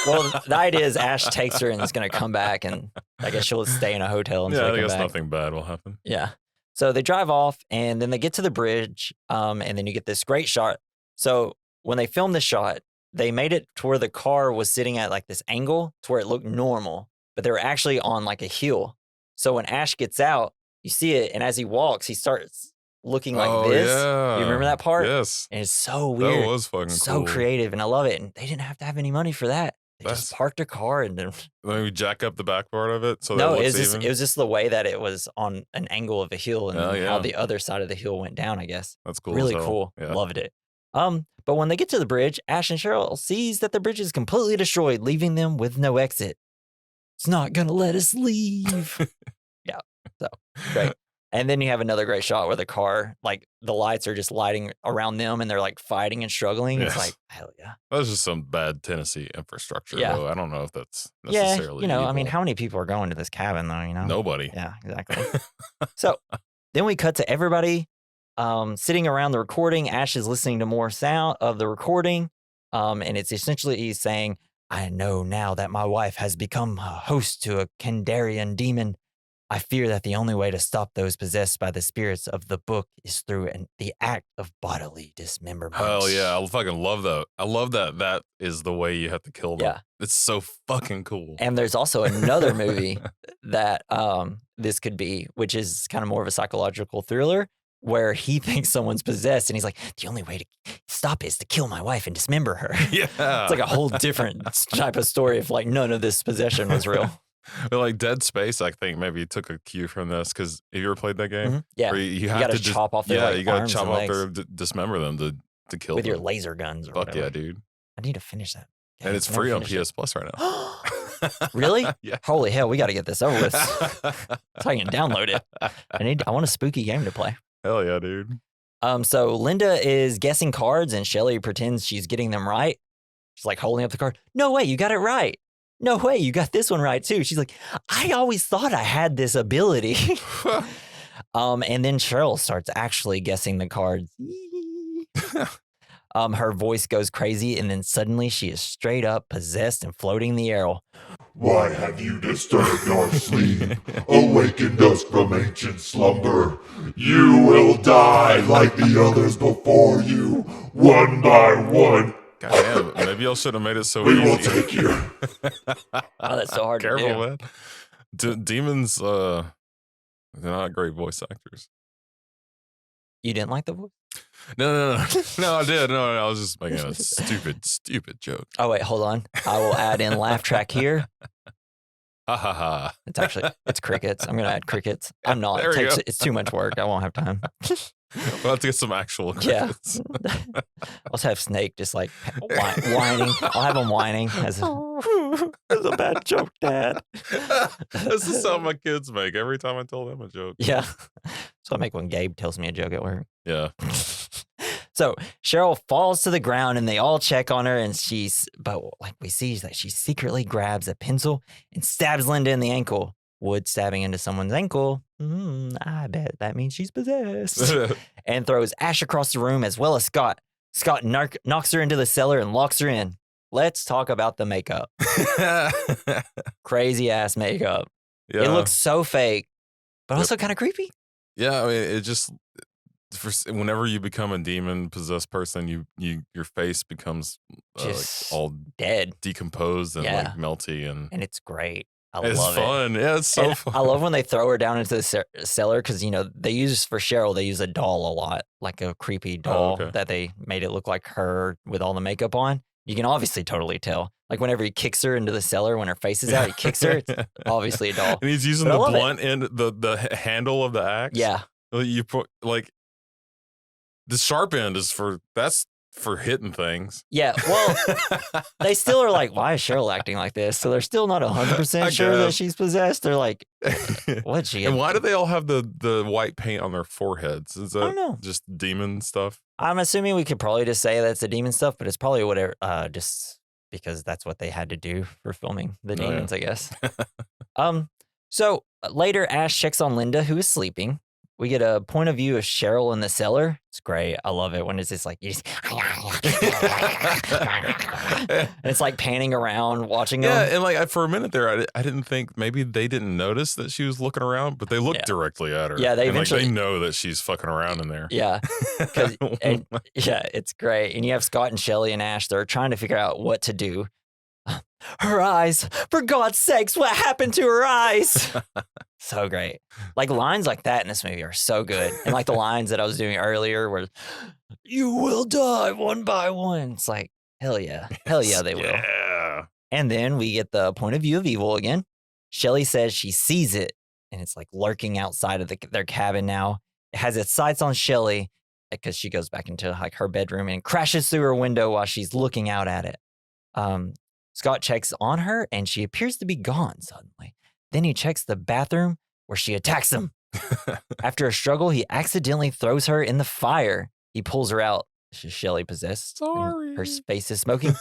Well, the idea is Ash takes her and is gonna come back, and I guess she'll stay in a hotel until they come back. Nothing bad will happen. Yeah. So they drive off, and then they get to the bridge, and then you get this great shot. So when they filmed the shot, they made it to where the car was sitting at like this angle to where it looked normal, but they were actually on like a hill. So when Ash gets out, you see it, and as he walks, he starts looking like this. Yeah. You remember that part? Yes. And it's so weird. That was fucking so cool. creative, and I love it. And they didn't have to have any money for that. They just parked their car and then we jack up the back part of it. So no, that it was just the way that it was on an angle of a hill and how the other side of the hill went down, I guess. That's cool. Really cool. Yeah. Loved it. But when they get to the bridge, Ash and Cheryl sees that the bridge is completely destroyed, leaving them with no exit. It's not gonna let us leave. Yeah. So great. And then you have another great shot where the car, like the lights are just lighting around them and they're like fighting and struggling. Yes. It's like, hell yeah. That's just some bad Tennessee infrastructure, though. I don't know if that's evil. necessarily evil. I mean, how many people are going to this cabin, though, Nobody. Yeah, exactly. So then we cut to everybody sitting around the recording. Ash is listening to more sound of the recording. And it's essentially he's saying, I know now that my wife has become a host to a Kandarian demon. I fear that the only way to stop those possessed by the spirits of the book is through the act of bodily dismemberment. Hell yeah. I fucking love that. I love that that is the way you have to kill them. Yeah. It's so fucking cool. And there's also another movie that this could be, which is kind of more of a psychological thriller where he thinks someone's possessed and he's like, the only way to stop it is to kill my wife and dismember her. Yeah. It's like a whole different type of story if like none of this possession was real. But like Dead Space, I think maybe took a cue from this because have you ever played that game? Mm-hmm. Yeah, you have to chop off their you gotta chop off their dismember them to kill with them. your laser guns. Or Fuck whatever. yeah, dude! I need to finish that. And it's free on PS Plus right now. Really? Yeah. Holy hell, we got to get this over with. So I can download it. I want a spooky game to play. Hell yeah, dude. So Linda is guessing cards and Shelly pretends she's getting them right. She's like holding up the card. No way, you got it right. No way, you got this one right too. She's like, I always thought I had this ability. And then Cheryl starts actually guessing the cards. Her voice goes crazy, and then suddenly she is straight up possessed and floating in the air. Why have you disturbed our sleep, awakened us from ancient slumber? You will die like the others before you, one by one. God damn, maybe y'all should have made it so we easy. will take you. Oh, that's so hard Careful, to do. man. Demons, they're not great voice actors. You didn't like the voice? No, I did. No, I was just making a stupid joke. Oh, wait, hold on. I will add in laugh track here. Ha ha ha. It's crickets. I'm going to add crickets. I'm not. It's too much work. I won't have time. We'll have to get some actual crickets. Yeah. I'll just have Snake just like whining. I'll have him whining. That's a bad joke, Dad. This is something my kids make every time I tell them a joke. Yeah. So I make when Gabe tells me a joke at work. Yeah. So Cheryl falls to the ground and they all check on her and but like we see that she secretly grabs a pencil and stabs Linda in the ankle. Wood stabbing into someone's ankle. I bet that means she's possessed. And throws Ash across the room as well as Scott. Scott knocks her into the cellar and locks her in. Let's talk about the makeup. Crazy ass makeup. Yeah. It looks so fake, but also kind of creepy. Yeah, I mean, it just whenever you become a demon possessed person, your face becomes just like all dead, decomposed and like melty, and it's great. It's fun. Yeah, it's so fun. I love when they throw her down into the cellar because, they use a doll a lot, like a creepy doll that they made it look like her with all the makeup on. You can obviously totally tell. Like whenever he kicks her into the cellar, when her face is out, he kicks her. It's obviously a doll. And he's using the blunt end, the handle of the axe. Yeah. You put like the sharp end is for that's for hitting things. Yeah, well, they still are like, why is Cheryl acting like this? So they're still not 100% sure that she's possessed. They're like, what'd she? And why do they all have the white paint on their foreheads? Is that I don't know. Just demon stuff? I'm assuming we could probably just say that's the demon stuff, but it's probably whatever, just because that's what they had to do for filming the demons, I guess. So later, Ash checks on Linda, who is sleeping. We get a point of view of Cheryl in the cellar. It's great. I love it when it's just like, and it's like panning around, watching them. Yeah, and like for a minute there, I didn't think maybe they didn't notice that she was looking around, but they looked directly at her. Yeah, they eventually they know that she's fucking around in there. Yeah, yeah, it's great. And you have Scott and Shelly and Ash. They're trying to figure out what to do. Her eyes, for God's sakes, what happened to her eyes? So great. Like lines like that in this movie are so good. And like the lines that I was doing earlier where you will die one by one. It's like, hell yeah. Hell yeah, they will. Yeah. And then we get the point of view of evil again. Shelly says she sees it and it's like lurking outside of their cabin now. It has its sights on Shelly because she goes back into like her bedroom and crashes through her window while she's looking out at it. Scott checks on her and she appears to be gone suddenly. Then he checks the bathroom where she attacks him. After a struggle, he accidentally throws her in the fire. He pulls her out. She's Shelly possessed. Sorry. Her face is smoking.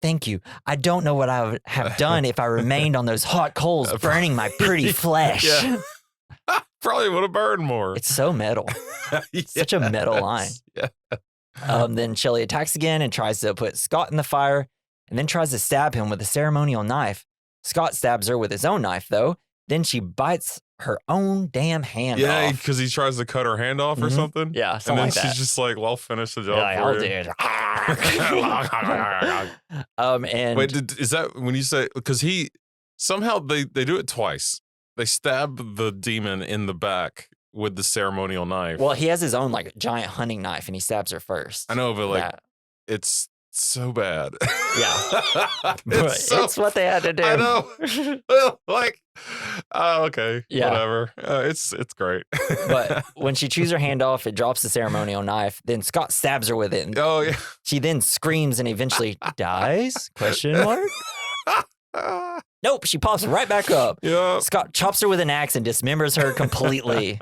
Thank you. I don't know what I would have done if I remained on those hot coals burning my pretty flesh. Yeah. Probably would have burned more. It's so metal. Such a metal line. Yeah. Then Shelly attacks again and tries to put Scott in the fire and then tries to stab him with a ceremonial knife. Scott stabs her with his own knife, though. Then she bites her own damn hand off. Yeah, because he tries to cut her hand off or something. Yeah, something and then like she's just like, well, I'll finish the job I'll for do you. it. And wait, is that when you say, because somehow they do it twice. They stab the demon in the back with the ceremonial knife. Well, he has his own like giant hunting knife and he stabs her first. I know, but like, it's so bad. Yeah. It's what they had to do. I know. Like, okay. Yeah. Whatever. It's great. But when she chews her hand off, it drops the ceremonial knife. Then Scott stabs her with it. And oh, yeah. She then screams and eventually dies? Question mark? Nope, she pops right back up. Yeah. Scott chops her with an axe and dismembers her completely.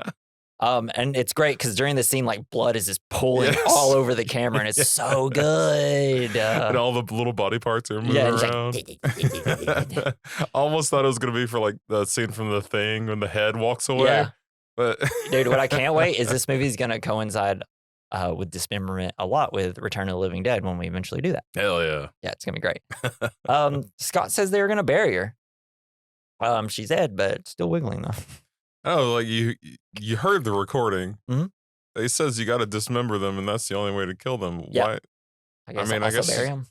And it's great because during the scene, like blood is just pooling all over the camera, and it's so good. And all the little body parts are moving around. I almost thought it was gonna be for like the scene from The Thing when the head walks away. Yeah. But dude, what I can't wait is this movie is gonna coincide with dismemberment a lot with Return of the Living Dead when we eventually do that. Hell yeah. Yeah, it's gonna be great. Scott says they were gonna bury her. She's dead, but still wiggling though. Oh, like you heard the recording. Mm-hmm. It says you got to dismember them, and that's the only way to kill them. Yeah. Why? I guess bury them.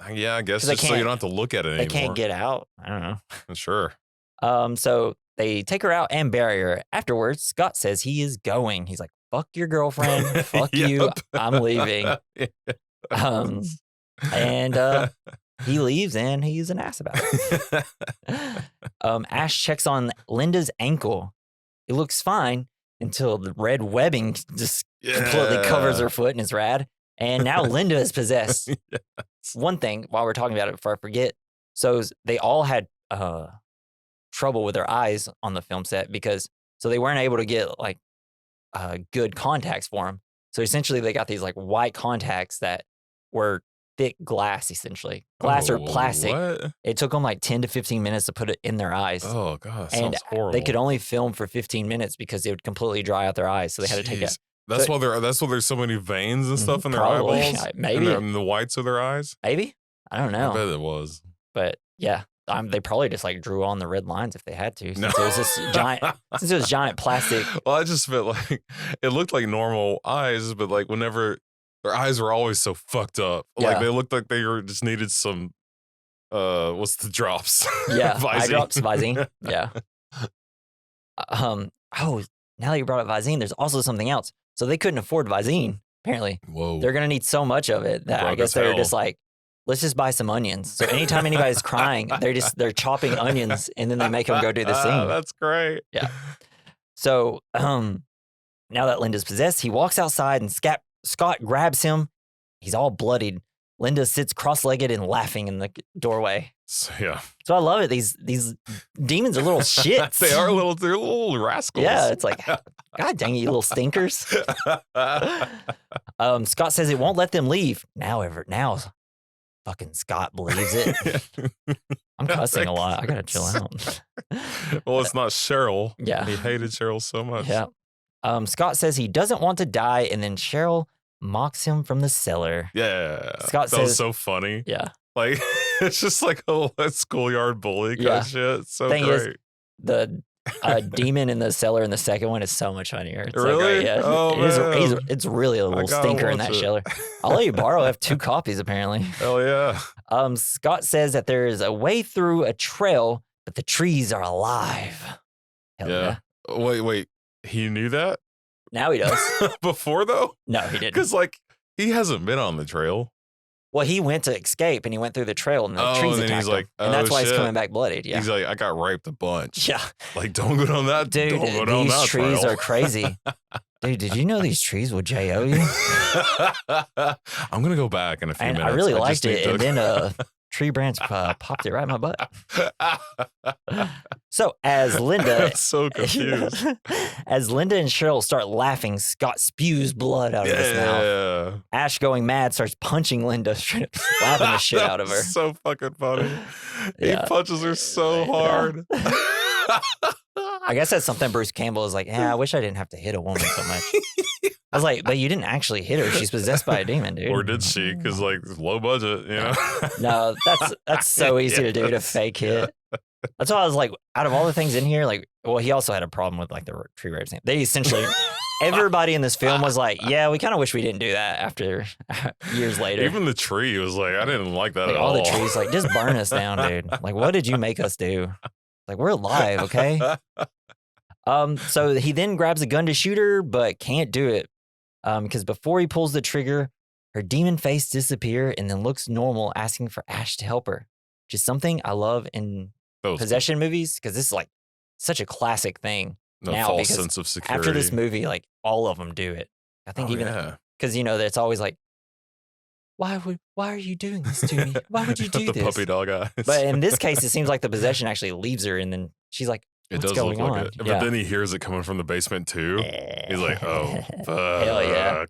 I guess just so you don't have to look at it anymore. They can't get out. I don't know. Sure. So they take her out and bury her. Afterwards, Scott says he is going. He's like, "Fuck your girlfriend. Fuck you. I'm leaving." And he leaves and he's an ass about it. Ash checks on Linda's ankle. It looks fine until the red webbing just completely covers her foot and is rad. And now Linda is possessed. Yes. One thing, while we're talking about it before I forget, so they all had trouble with their eyes on the film set because they weren't able to get like good contacts for them. So essentially they got these like white contacts that were thick glass, essentially. Glass or plastic. What? It took them like 10 to 15 minutes to put it in their eyes. Oh, God. That and sounds horrible. they could only film for 15 minutes because it would completely dry out their eyes. So they had to take it. That's why there's so many veins and stuff in their probably, eyeballs. Maybe. And the whites of their eyes. Maybe. I don't know. I bet it was. But yeah, they probably just like drew on the red lines if they had to. Since it was this giant plastic. Well, I just felt like it looked like normal eyes, but like whenever their eyes were always so fucked up. Like they looked like they were just needed some what's the drops? Yeah. Eye drops, Visine. Yeah. Now that you brought up Visine, there's also something else. So they couldn't afford Visine, apparently. Whoa. They're gonna need so much of it that I guess they're just like, let's just buy some onions. So anytime anybody's crying, they're chopping onions and then they make them go do the scene. That's great. Yeah. So now that Linda's possessed, he walks outside and Scott grabs him he's all bloodied. Linda sits cross-legged and laughing in the doorway. So, yeah. So I love it. These demons are little shits. They're little rascals. Yeah, it's like, God dang it, you little stinkers. Scott says it won't let them leave. Now fucking Scott believes it. I'm cussing a lot. I gotta chill out. Well, it's not Cheryl. Yeah. He hated Cheryl so much. Yeah. Scott says he doesn't want to die, and then Cheryl mocks him from the cellar. Yeah. Scott that says, was so funny. Yeah. Like, it's just like a schoolyard bully kind of shit. It's so Thing great. is, the demon in the cellar in the second one is so much funnier. It's really? So great. Yeah. Oh, It's really a little stinker in that cellar. I'll let you borrow. I have 2 copies, apparently. Hell yeah. Scott says that there is a way through a trail, but the trees are alive. Hell yeah. Wait. He knew that? Now he does. Before, though? No, he didn't. Because, like, he hasn't been on the trail. Well, he went to escape, and he went through the trail, and the trees attacked him. And that's why he's coming back bloodied. Yeah. He's like, I got raped a bunch. Yeah. Like, don't go down that. Dude, don't go down these that trees trail. are crazy. Dude, did you know these trees will JO you? I'm going to go back in a few minutes. I really liked it, and then a tree branch popped it right in my butt. So as Linda... I'm so confused. As Linda and Cheryl start laughing, Scott spews blood out of his mouth. Ash, going mad, starts punching Linda, straight up slapping the shit out of her. So fucking funny. He punches her so hard. I guess that's something Bruce Campbell is like, I wish I didn't have to hit a woman so much. I was like, but you didn't actually hit her. She's possessed by a demon, dude. Or did she? Because, like, low budget, you know? No, that's so easy to do, to fake hit. That's why I was like, out of all the things in here, like, well, he also had a problem with, like, the tree rapes. They essentially, everybody in this film was like, yeah, we kind of wish we didn't do that after years later. Even the tree was like, I didn't like that like, at all. All the trees, like, just burn us down, dude. Like, what did you make us do? Like, we're alive, okay? So he then grabs a gun to shoot her, but can't do it. Because before he pulls the trigger, her demon face disappears and then looks normal, asking for Ash to help her, which is something I love in possession movies, because this is like such a classic thing. No now, false sense of security. After this movie, like all of them do it. I think because it's always like, why are you doing this to me? Why would you do the this? Puppy dog eyes. But in this case, it seems like the possession actually leaves her, and then she's like, what's going on? Like it. But then he hears it coming from the basement too. He's like, oh, fuck. Hell yeah.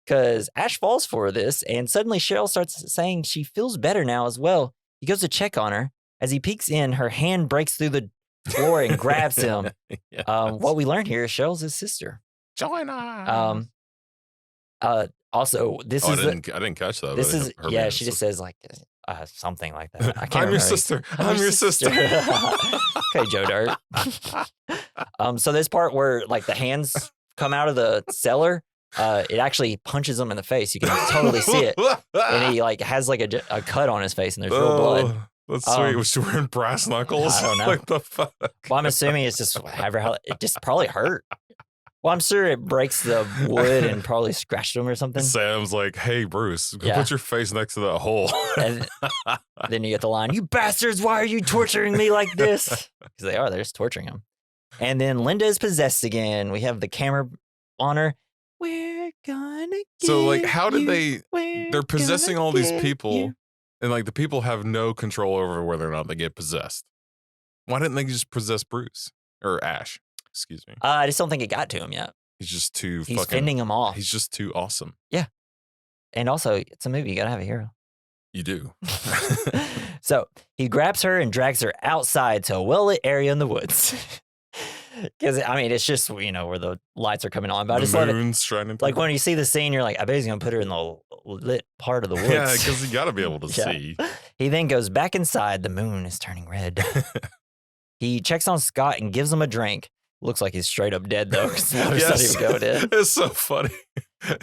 Because Ash falls for this, and suddenly Cheryl starts saying she feels better now as well. He goes to check on her. As he peeks in, her hand breaks through the floor and grabs him. Yes. What we learned here is Cheryl's his sister. Join us. Also, this is... I didn't catch that. This is... Yeah, she just says like something like that. I can't I'm your sister. I'm your sister. Okay, Joe Dirt. So this part where like the hands come out of the cellar, it actually punches him in the face. You can totally see it. And he like has like a cut on his face, and there's real blood. That's sweet. Was she wearing brass knuckles? I don't know. Like the fuck? Well, I'm assuming it's just it just probably hurt. Well, I'm sure it breaks the wood and probably scratched him or something. Sam's like, hey, Bruce, go put your face next to that hole. And then you get the line, you bastards, why are you torturing me like this? Because they're just torturing him. And then Linda is possessed again. We have the camera on her. We're gonna get So, like, how did they're possessing all these you. people, and, like, the people have no control over whether or not they get possessed. Why didn't they just possess Bruce? Or Ash, excuse me. I just don't think it got to him yet. He's just too He's fending him off. He's just too awesome. Yeah. And also, it's a movie. You gotta have a hero. You do. So, he grabs her and drags her outside to a well-lit area in the woods. Because, I mean, it's just, where the lights are coming on. But I just love it. Shining like, when you see the scene, you're like, I bet he's going to put her in the lit part of the woods. Yeah, because you got to be able to see. He then goes back inside. The moon is turning red. He checks on Scott and gives him a drink. Looks like he's straight up dead, though. Yes. It's so funny.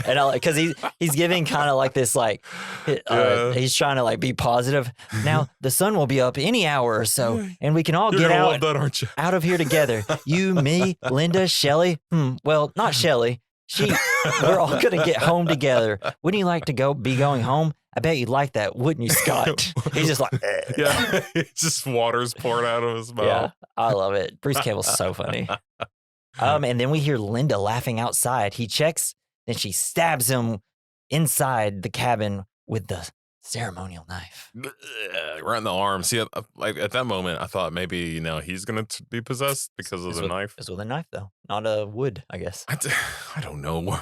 And because he's giving kind of like this, like, he's trying to like be positive. Now the sun will be up any hour or so, and we can all get out, that, aren't you? out of here together. You, me, Linda, Shelly. Well, not Shelly. We're all gonna get home together. Wouldn't you like to be going home? I bet you'd like that, wouldn't you, Scott? He's just like, yeah, just water's pouring out of his mouth. Yeah, I love it. Bruce Campbell's so funny. And then we hear Linda laughing outside. He checks. Then she stabs him inside the cabin with the ceremonial knife. Right in the arm. See, like at that moment, I thought maybe he's gonna be possessed because of the knife. It's with a knife though, not a wood, I guess. I don't know.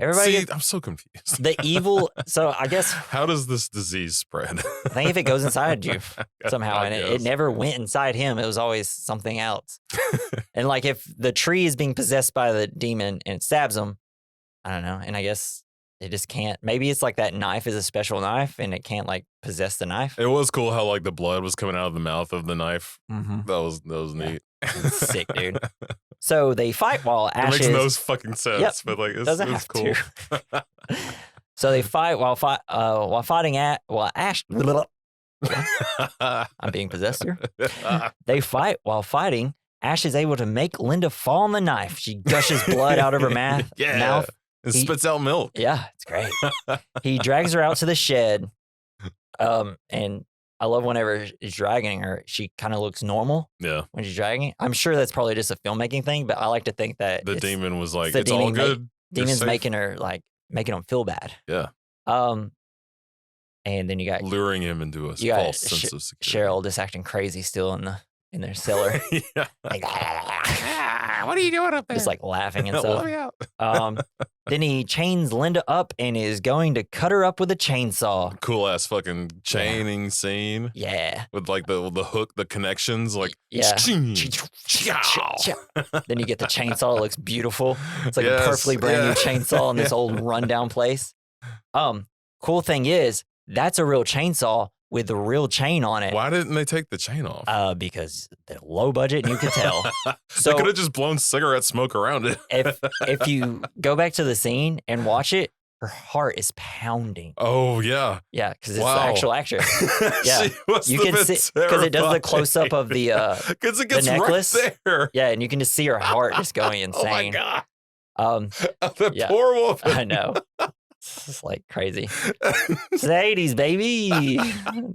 Everybody, I'm so confused. The evil. So I guess how does this disease spread? I think if it goes inside you somehow, and it never went inside him, it was always something else. And like if the tree is being possessed by the demon and it stabs him, I don't know. And I guess it just can't. Maybe it's like that knife is a special knife and it can't like possess the knife. It was cool how like the blood was coming out of the mouth of the knife. Mm-hmm. That was neat. Sick, dude. So they fight while Ash makes no fucking sense, but like it's cool. So they fight while fighting while Ash. I'm being possessed here. They fight while fighting. Ash is able to make Linda fall on the knife. She gushes blood out of her mouth. And spits out milk. Yeah, it's great. He drags her out to the shed. And I love whenever he's dragging her, she kind of looks normal. Yeah. When she's dragging. I'm sure that's probably just a filmmaking thing, but I like to think that the demon was like, it's all good. Demon's making her making him feel bad. Yeah. And then you got luring him into a false sense of security. Cheryl just acting crazy still in their cellar. Yeah. Like, what are you doing up there? Just like laughing and stuff. Let me out. Then he chains Linda up and is going to cut her up with a chainsaw. Cool ass fucking chaining scene. Yeah. With like the hook, the connections, like yeah. Then you get the chainsaw. It looks beautiful. It's like a perfectly brand new chainsaw in this old rundown place. Cool thing is that's a real chainsaw with the real chain on it. Why didn't they take the chain off? Because they're low budget and you could tell. So they could have just blown cigarette smoke around it. if you go back to the scene and watch it, her heart is pounding. Oh yeah. Yeah, because it's the actual actress. Yeah. You can see because it does the close up of the because it gets the necklace. Right there. Yeah, and you can just see her heart just going insane. Oh my god. That poor woman. I know. It's just like crazy. It's the 80s, baby.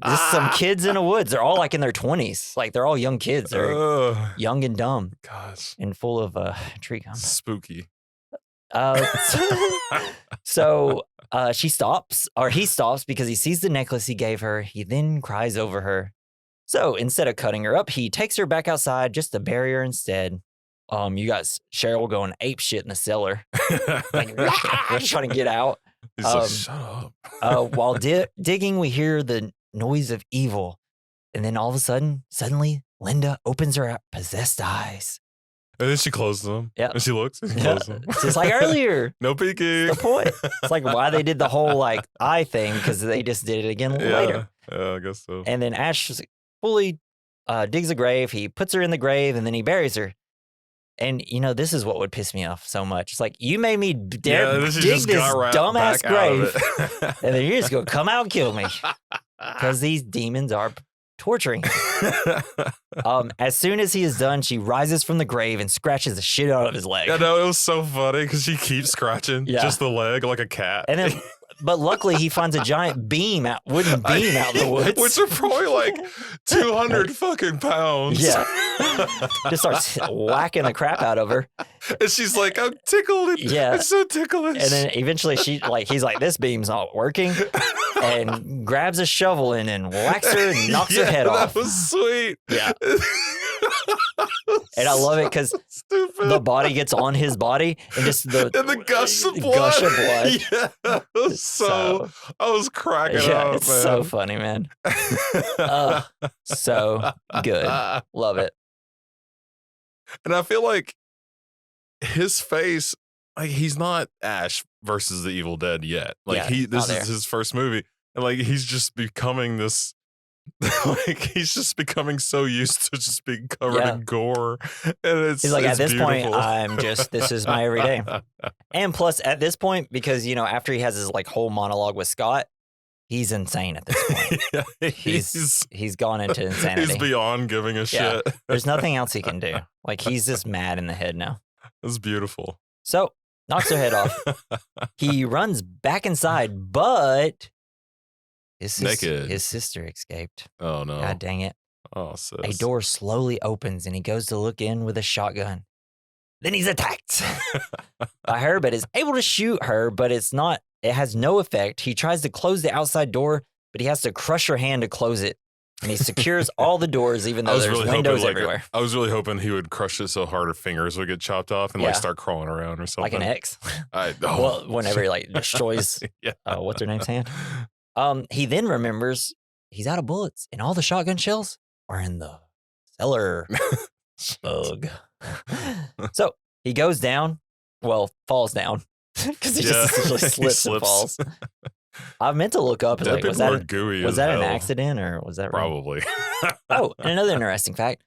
Just some kids in the woods. They're all like in their 20s. Like they're all young kids. They're young and dumb. Gosh. And full of tree gum. Spooky. So he stops because he sees the necklace he gave her. He then cries over her. So instead of cutting her up, he takes her back outside just to bury her instead. You got Cheryl going ape shit in the cellar. Like, trying to get out. He's like, shut up. While digging, we hear the noise of evil. And then all of a suddenly, Linda opens her possessed eyes. And then she closes them. Yeah. And she looks and closes them. Just like earlier. No peeking. That's the point. It's like why they did the whole like eye thing because they just did it again later. Yeah, I guess so. And then Ash fully digs a grave. He puts her in the grave and then he buries her. And, this is what would piss me off so much. It's like, you made me dig this dumbass grave, and then you're just going to come out and kill me. Because these demons are torturing. As soon as he is done, she rises from the grave and scratches the shit out of his leg. I know, it was so funny because she keeps scratching just the leg like a cat. And then... But luckily, he finds a giant wooden beam out in the woods. Which are probably like 200 fucking pounds. Yeah. Just starts whacking the crap out of her. And she's like, I'm tickled. It's so ticklish. And then eventually he's like, this beam's not working. And grabs a shovel and whacks her and knocks her head off. That was sweet. Yeah. And I love it because the body gets on his body and just the gush of blood. Yeah, so I was cracking up. Yeah, it's man. so funny, man. So good. Love it. And I feel like his face, like he's not Ash versus the Evil Dead yet. Like this is his first movie, and like he's just becoming this. Like he's just becoming so used to just being covered in gore, and he's like, at this beautiful. point, this is my everyday. And plus, at this point, because after he has his like whole monologue with Scott, he's insane at this point. Yeah, he's gone into insanity. He's beyond giving a shit. There's nothing else he can do. Like he's just mad in the head now. It's beautiful. So knocks her head off. He runs back inside, but. His sister escaped. Oh, no. God dang it. Oh, sis. A door slowly opens and he goes to look in with a shotgun. Then he's attacked by her, but is able to shoot her, but it's not It has no effect. He tries to close the outside door, but he has to crush her hand to close it. And he secures all the doors, even though there's windows everywhere. I was really hoping he would crush it so hard her fingers would get chopped off and like start crawling around or something. Like an X. Well, whenever he like destroys what's her name's hand. He then remembers he's out of bullets and all the shotgun shells are in the cellar. Bug. So he goes down, falls down because he just essentially slips and falls. I meant to look up. Like, was that an accident or was that probably? Oh, and another interesting fact: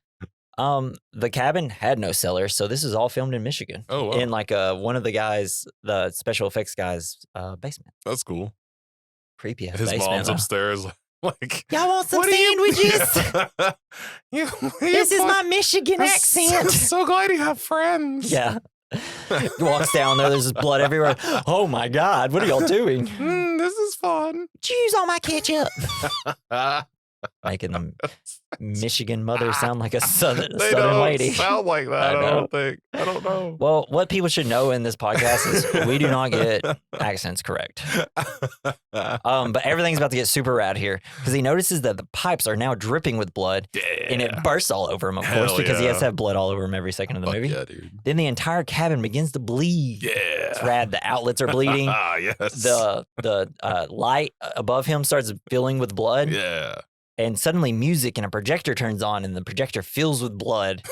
the cabin had no cellar, so this is all filmed in Michigan. Oh, wow. In like one of the special effects guys' basement. That's cool. Creepy. His mom's upstairs. Like, y'all want some sandwiches? This is my Michigan accent. I'm so glad you have friends. Yeah. He walks down there. There's blood everywhere. Oh my God. What are y'all doing? This is fun. Choose on my ketchup. Making the Michigan mother sound like a southern lady. Sound like that. I don't know. Well, what people should know in this podcast is we do not get accents correct. But everything's about to get super rad here because he notices that the pipes are now dripping with blood, and it bursts all over him, of course, because he has to have blood all over him every second of the movie. Yeah, dude. Then the entire cabin begins to bleed. Yeah, it's rad. The outlets are bleeding. Yes. The light above him starts filling with blood. Yeah. And suddenly music and a projector turns on and the projector fills with blood.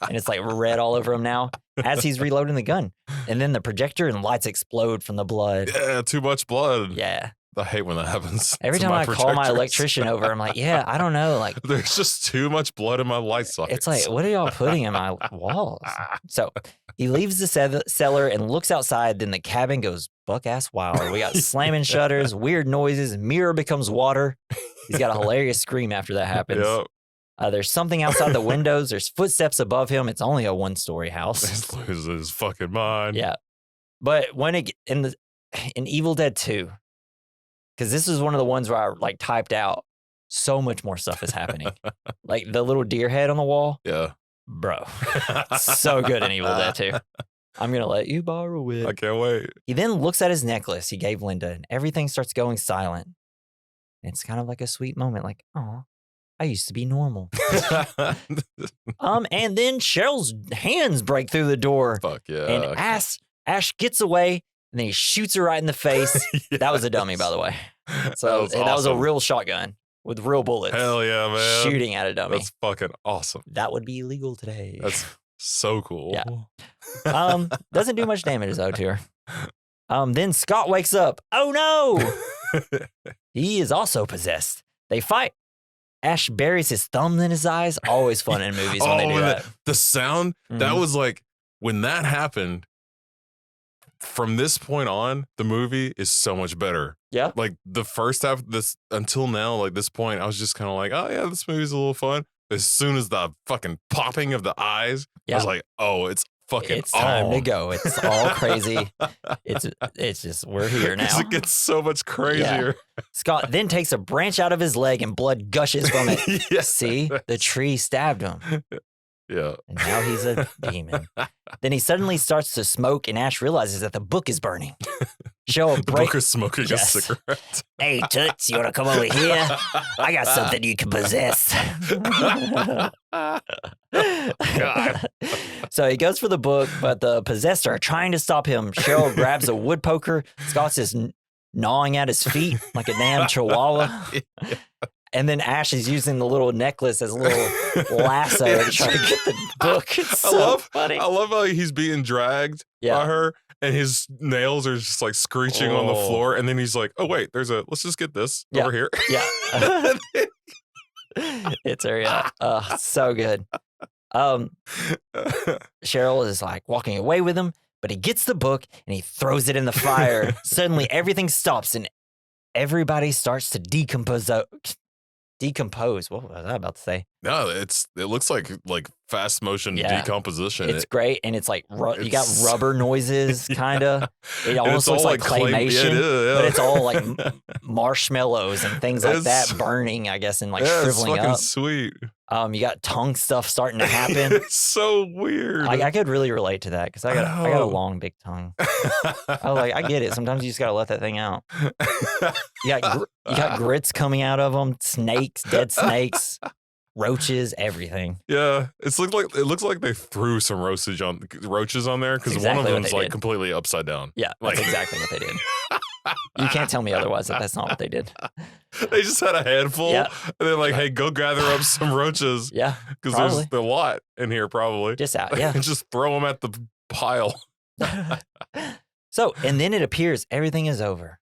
And it's like red all over him now as he's reloading the gun. And then the projector and lights explode from the blood. Yeah, too much blood. Yeah. I hate when that happens. Every time I call my electrician over, I'm like, yeah, I don't know. Like, there's just too much blood in my light sockets. It's like, what are y'all putting in my walls? So he leaves the cellar and looks outside. Then the cabin goes buck-ass wild. We got slamming shutters, weird noises, mirror becomes water. He's got a hilarious scream after that happens. Yep. There's something outside the windows. There's footsteps above him. It's only a one-story house. He loses his fucking mind. Yeah. But when in Evil Dead 2, because this is one of the ones where I like typed out, so much more stuff is happening. Like the little deer head on the wall. Yeah. Bro. So good in Evil Dead 2. I'm going to let you borrow it. I can't wait. He then looks at his necklace he gave Linda and everything starts going silent. And it's kind of like a sweet moment like, oh, I used to be normal. And then Cheryl's hands break through the door. Fuck yeah. And Ash gets away. And then he shoots her right in the face. Yes. That was a dummy, by the way. So that was a real shotgun with real bullets. Hell yeah, man. Shooting at a dummy. That's fucking awesome. That would be illegal today. That's so cool. Yeah. Doesn't do much damage though to her. Then Scott wakes up. Oh no! He is also possessed. They fight. Ash buries his thumb in his eyes. Always fun in movies when they do that. The sound, that was like, when that happened, from this point on, the movie is so much better. Yeah. Like the first half of this, until now, like this point, I was just kind of like, oh yeah, this movie's a little fun. As soon as the fucking popping of the eyes, I was like, oh, it's fucking It's time to go. It's all crazy. It's just, we're here now. It gets so much crazier. Yeah. Scott then takes a branch out of his leg and blood gushes from it. Yeah. See, the tree stabbed him. Yeah. And now he's a demon. Then he suddenly starts to smoke and Ash realizes that the book is burning. The book is smoking a cigarette. Hey, Toots, you want to come over here? I got something you can possess. God. So he goes for the book, but the possessed are trying to stop him. Cheryl grabs a wood poker. Scott's just gnawing at his feet like a damn chihuahua. Yeah. And then Ash is using the little necklace as a little lasso to try to get the book. It's so funny. I love how he's being dragged by her and his nails are just like screeching on the floor. And then he's like, oh, wait, let's just get this over here. Yeah. It's her, so good. Cheryl is like walking away with him, but he gets the book and he throws it in the fire. Suddenly everything stops and everybody starts to decompose. What was I about to say? No, it looks like fast motion decomposition. It's great, and it's like you got rubber noises, kind of. It almost looks like claymation, but it's all like marshmallows and things like that burning, I guess, and like shriveling it's fucking up. Sweet. You got tongue stuff starting to happen. It's so weird. I could really relate to that because I got a long, big tongue. I get it. Sometimes you just gotta let that thing out. You got grits coming out of them, snakes, dead snakes, roaches, everything. Yeah, it looks like they threw some roaches on there because one of them's like completely upside down. Yeah, that's exactly what they did. You can't tell me otherwise that's not what they did. They just had a handful, and they're like, "Hey, go gather up some roaches." Yeah, because there's a lot in here, probably. Just out, yeah. Just throw them at the pile. So, and then it appears everything is over.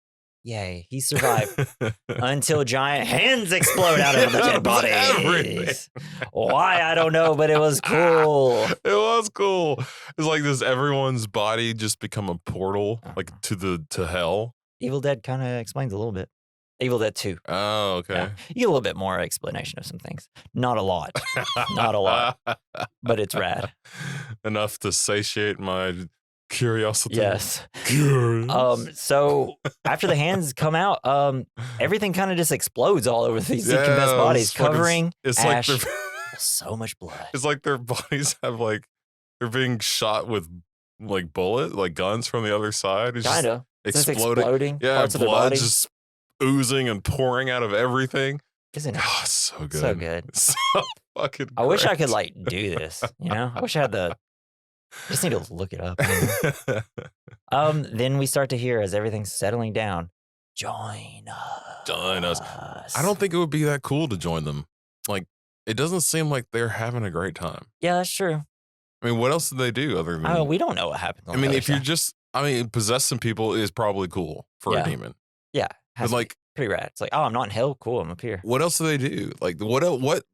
Yay, he survived until giant hands explode out of the dead bodies. Why, I don't know, but it was cool. It was cool. It's like this everyone's body just become a portal, like to hell. Evil Dead kind of explains a little bit. Evil Dead 2. Oh, okay. Yeah. You get a little bit more explanation of some things. Not a lot. Not a lot. But it's rad. Enough to satiate my curiosity. Yes. Curious. So after the hands come out, everything kind of just explodes all over these decompressed bodies, covering ash. Like so much blood. It's like their bodies have they're being shot with guns from the other side. It's kind of exploding. Yeah, parts of their blood body. just oozing and pouring out of everything. Isn't it? Oh, it's so good. So good. So fucking I wish I could do this. I wish I had the. Just need to look it up. Then we start to hear as everything's settling down. Join us. I don't think it would be that cool to join them. It doesn't seem like they're having a great time. Yeah, that's true. I mean, what else do they do other than? We don't know what happens. I mean, if you're possessing people is probably cool for a demon. Yeah, but pretty rad. It's I'm not in hell. Cool, I'm up here. What else do they do? What?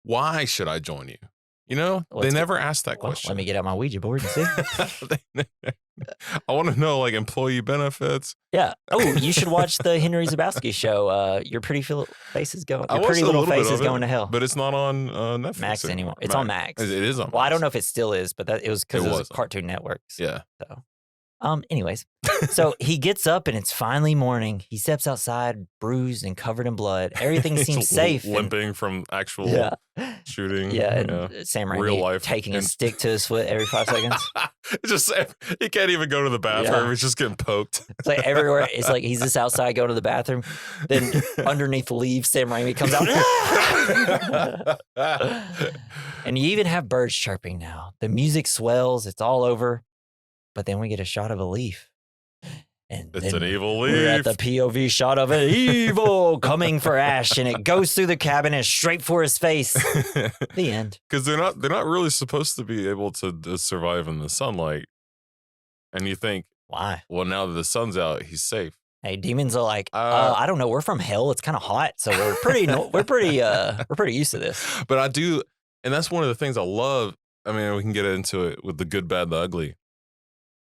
Why should I join you? They never asked that question. Let me get out my Ouija board and see. I want to know employee benefits. Yeah. Oh, you should watch the Henry Zabowski show. Your pretty little faces going. Your pretty little faces going to hell. But it's not on Netflix Max anymore. It's on Max. It is on. Well, I don't know if it still is, but it was because it was Cartoon Network. Yeah. So. Anyways, so he gets up and it's finally morning. He steps outside, bruised and covered in blood. Everything seems safe. Limping from actual shooting. Yeah, and Sam Raimi real life taking a stick to his foot every 5 seconds. He can't even go to the bathroom. He's just getting poked. It's everywhere. It's he's just outside going to the bathroom. Then underneath the leaves, Sam Raimi comes out. And you even have birds chirping now. The music swells. It's all over. But then we get a shot of a leaf. And it's an evil leaf. We're at the POV shot of an evil coming for Ash, and it goes through the cabin and straight for his face. The end. Because they're not really supposed to be able to survive in the sunlight. And you think, why? Well, now that the sun's out, he's safe. Hey, demons are I don't know. We're from hell. It's kind of hot, so we're pretty used to this. But I do, and that's one of the things I love. I mean, we can get into it with the good, bad, the ugly.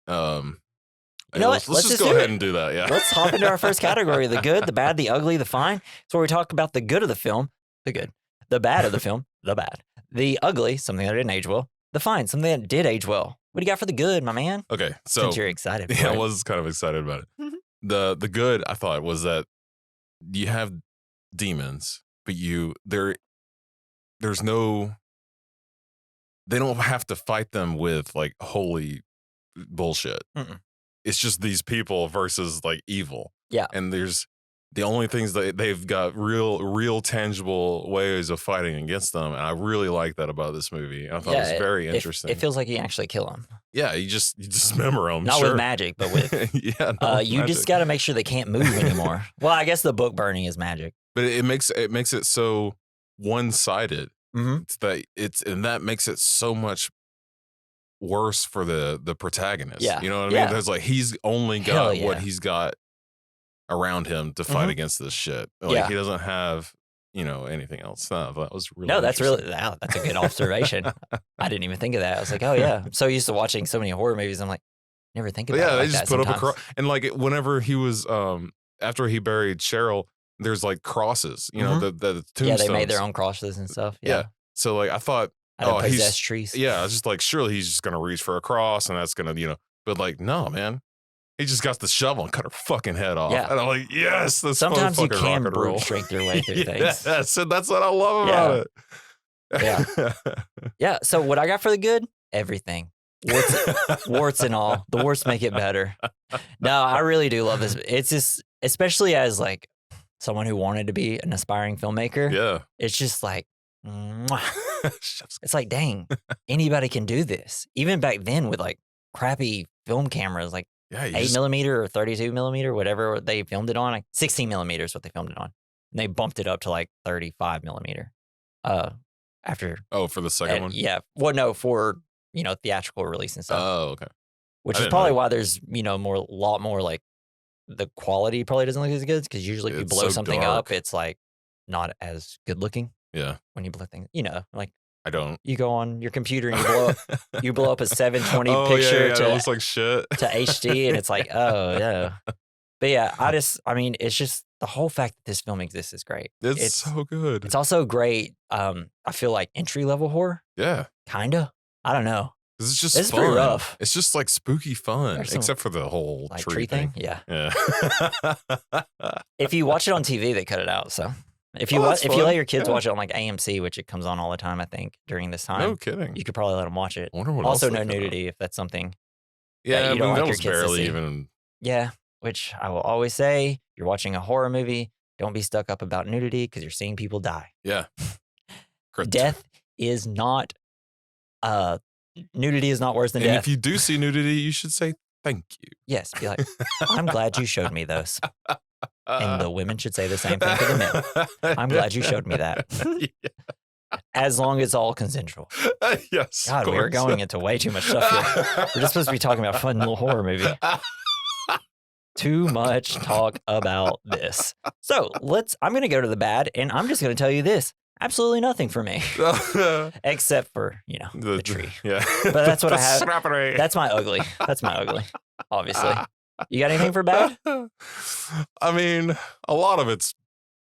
Let's just go ahead and do that. Yeah. Let's hop into our first category: the good, the bad, the ugly, the fine. So we talk about the good of the film, the good, the bad of the film, the bad, the ugly, something that didn't age well, the fine, something that did age well. What do you got for the good, my man? Okay, so since you're excited, I was kind of excited about it. The good I thought was that you have demons, but there's no. They don't have to fight them with holy bullshit. Mm-mm. It's just these people versus evil. Yeah. And there's the only things that they've got real tangible ways of fighting against them. And I really like that about this movie. I thought it was very interesting. It feels like you actually kill them. Yeah. You just dismember them. Not with magic, but with, you just got to make sure they can't move anymore. Well, I guess the book burning is magic, but it makes it so one-sided. Mm-hmm. And that makes it so much worse for the protagonist. Yeah. You know what I mean? There's he's only got what he's got around him to fight against this shit. He doesn't have, anything else. That was really that's a good observation. I didn't even think of that. I was like, oh yeah. I'm so used to watching so many horror movies. I'm like, never think about it. Yeah, they just put up a cross. And whenever he was after he buried Cheryl, there's crosses, the tombstones. Yeah, they made their own crosses and stuff. Yeah. So I thought, he's trees. Yeah, I was just surely he's just gonna reach for a cross and that's gonna, but no, man. He just got the shovel and cut her fucking head off. Yeah. And I'm like, yes, that's sometimes you can brute strength your way through things. That's what I love about it. Yeah. Yeah. So what I got for the good? Everything. Warts and all. The warts make it better. No, I really do love this. It's just, especially as like someone who wanted to be an aspiring filmmaker. Yeah. It's just like, mwah. It's like, dang, anybody can do this. Even back then with like crappy film cameras, like 8mm or 32mm, whatever they filmed it on. Like 16mm is what they filmed it on. And they bumped it up to like 35mm. After. Oh, for the second one? Yeah. Well, no, for, theatrical release and stuff. Oh, okay. Which is probably why there's, a lot more like the quality probably doesn't look as good because usually if you blow something up, it's like not as good looking. Yeah. When you blow things, like I don't. You go on your computer and you blow up a 720 picture it looks like shit to HD, and it's like, oh yeah. But yeah, it's just the whole fact that this film exists is great. It's so good. It's also great. I feel like entry level horror. Yeah. Kinda. I don't know. It's just fun. Pretty rough. It's just like spooky fun, except for the whole like tree thing. Yeah. Yeah. If you watch it on TV, they cut it out. So if you let your kids watch it on like AMC, which it comes on all the time, I think during this time. No kidding. You could probably let them watch it. I wonder what also, else no nudity if that's something. Yeah, that you don't like that your was kids barely to see. even. Yeah, which I will always say, you're watching a horror movie. Don't be stuck up about nudity because you're seeing people die. Yeah. Death is not. Nudity is not worse than and death. if you do see nudity, you should say thank you. Yes, be like, I'm glad you showed me those. And the women should say the same thing to the men. I'm glad you showed me that. Yeah. As long as it's all consensual. Yes. God, we're going into way too much stuff here. We're just supposed to be talking about a fun little horror movie. Too much talk about this. So I'm going to go to the bad, and I'm just going to tell you this. Absolutely nothing for me. Except for, the tree. Yeah. But that's what I have. That's my ugly. Obviously. You got anything for bad? I mean, a lot of it's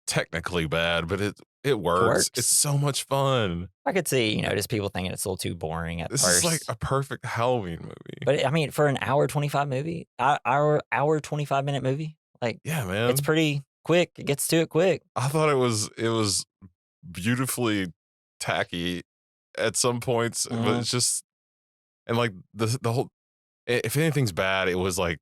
technically bad, but it works. It's so much fun. I could see, just people thinking it's a little too boring at first. This is like a perfect Halloween movie. But I mean, for an hour 25 movie, hour 25-minute movie, like, yeah, man, it's pretty quick. It gets to it quick. I thought it was beautifully tacky at some points, but it's just, and like the whole, if anything's bad, it was like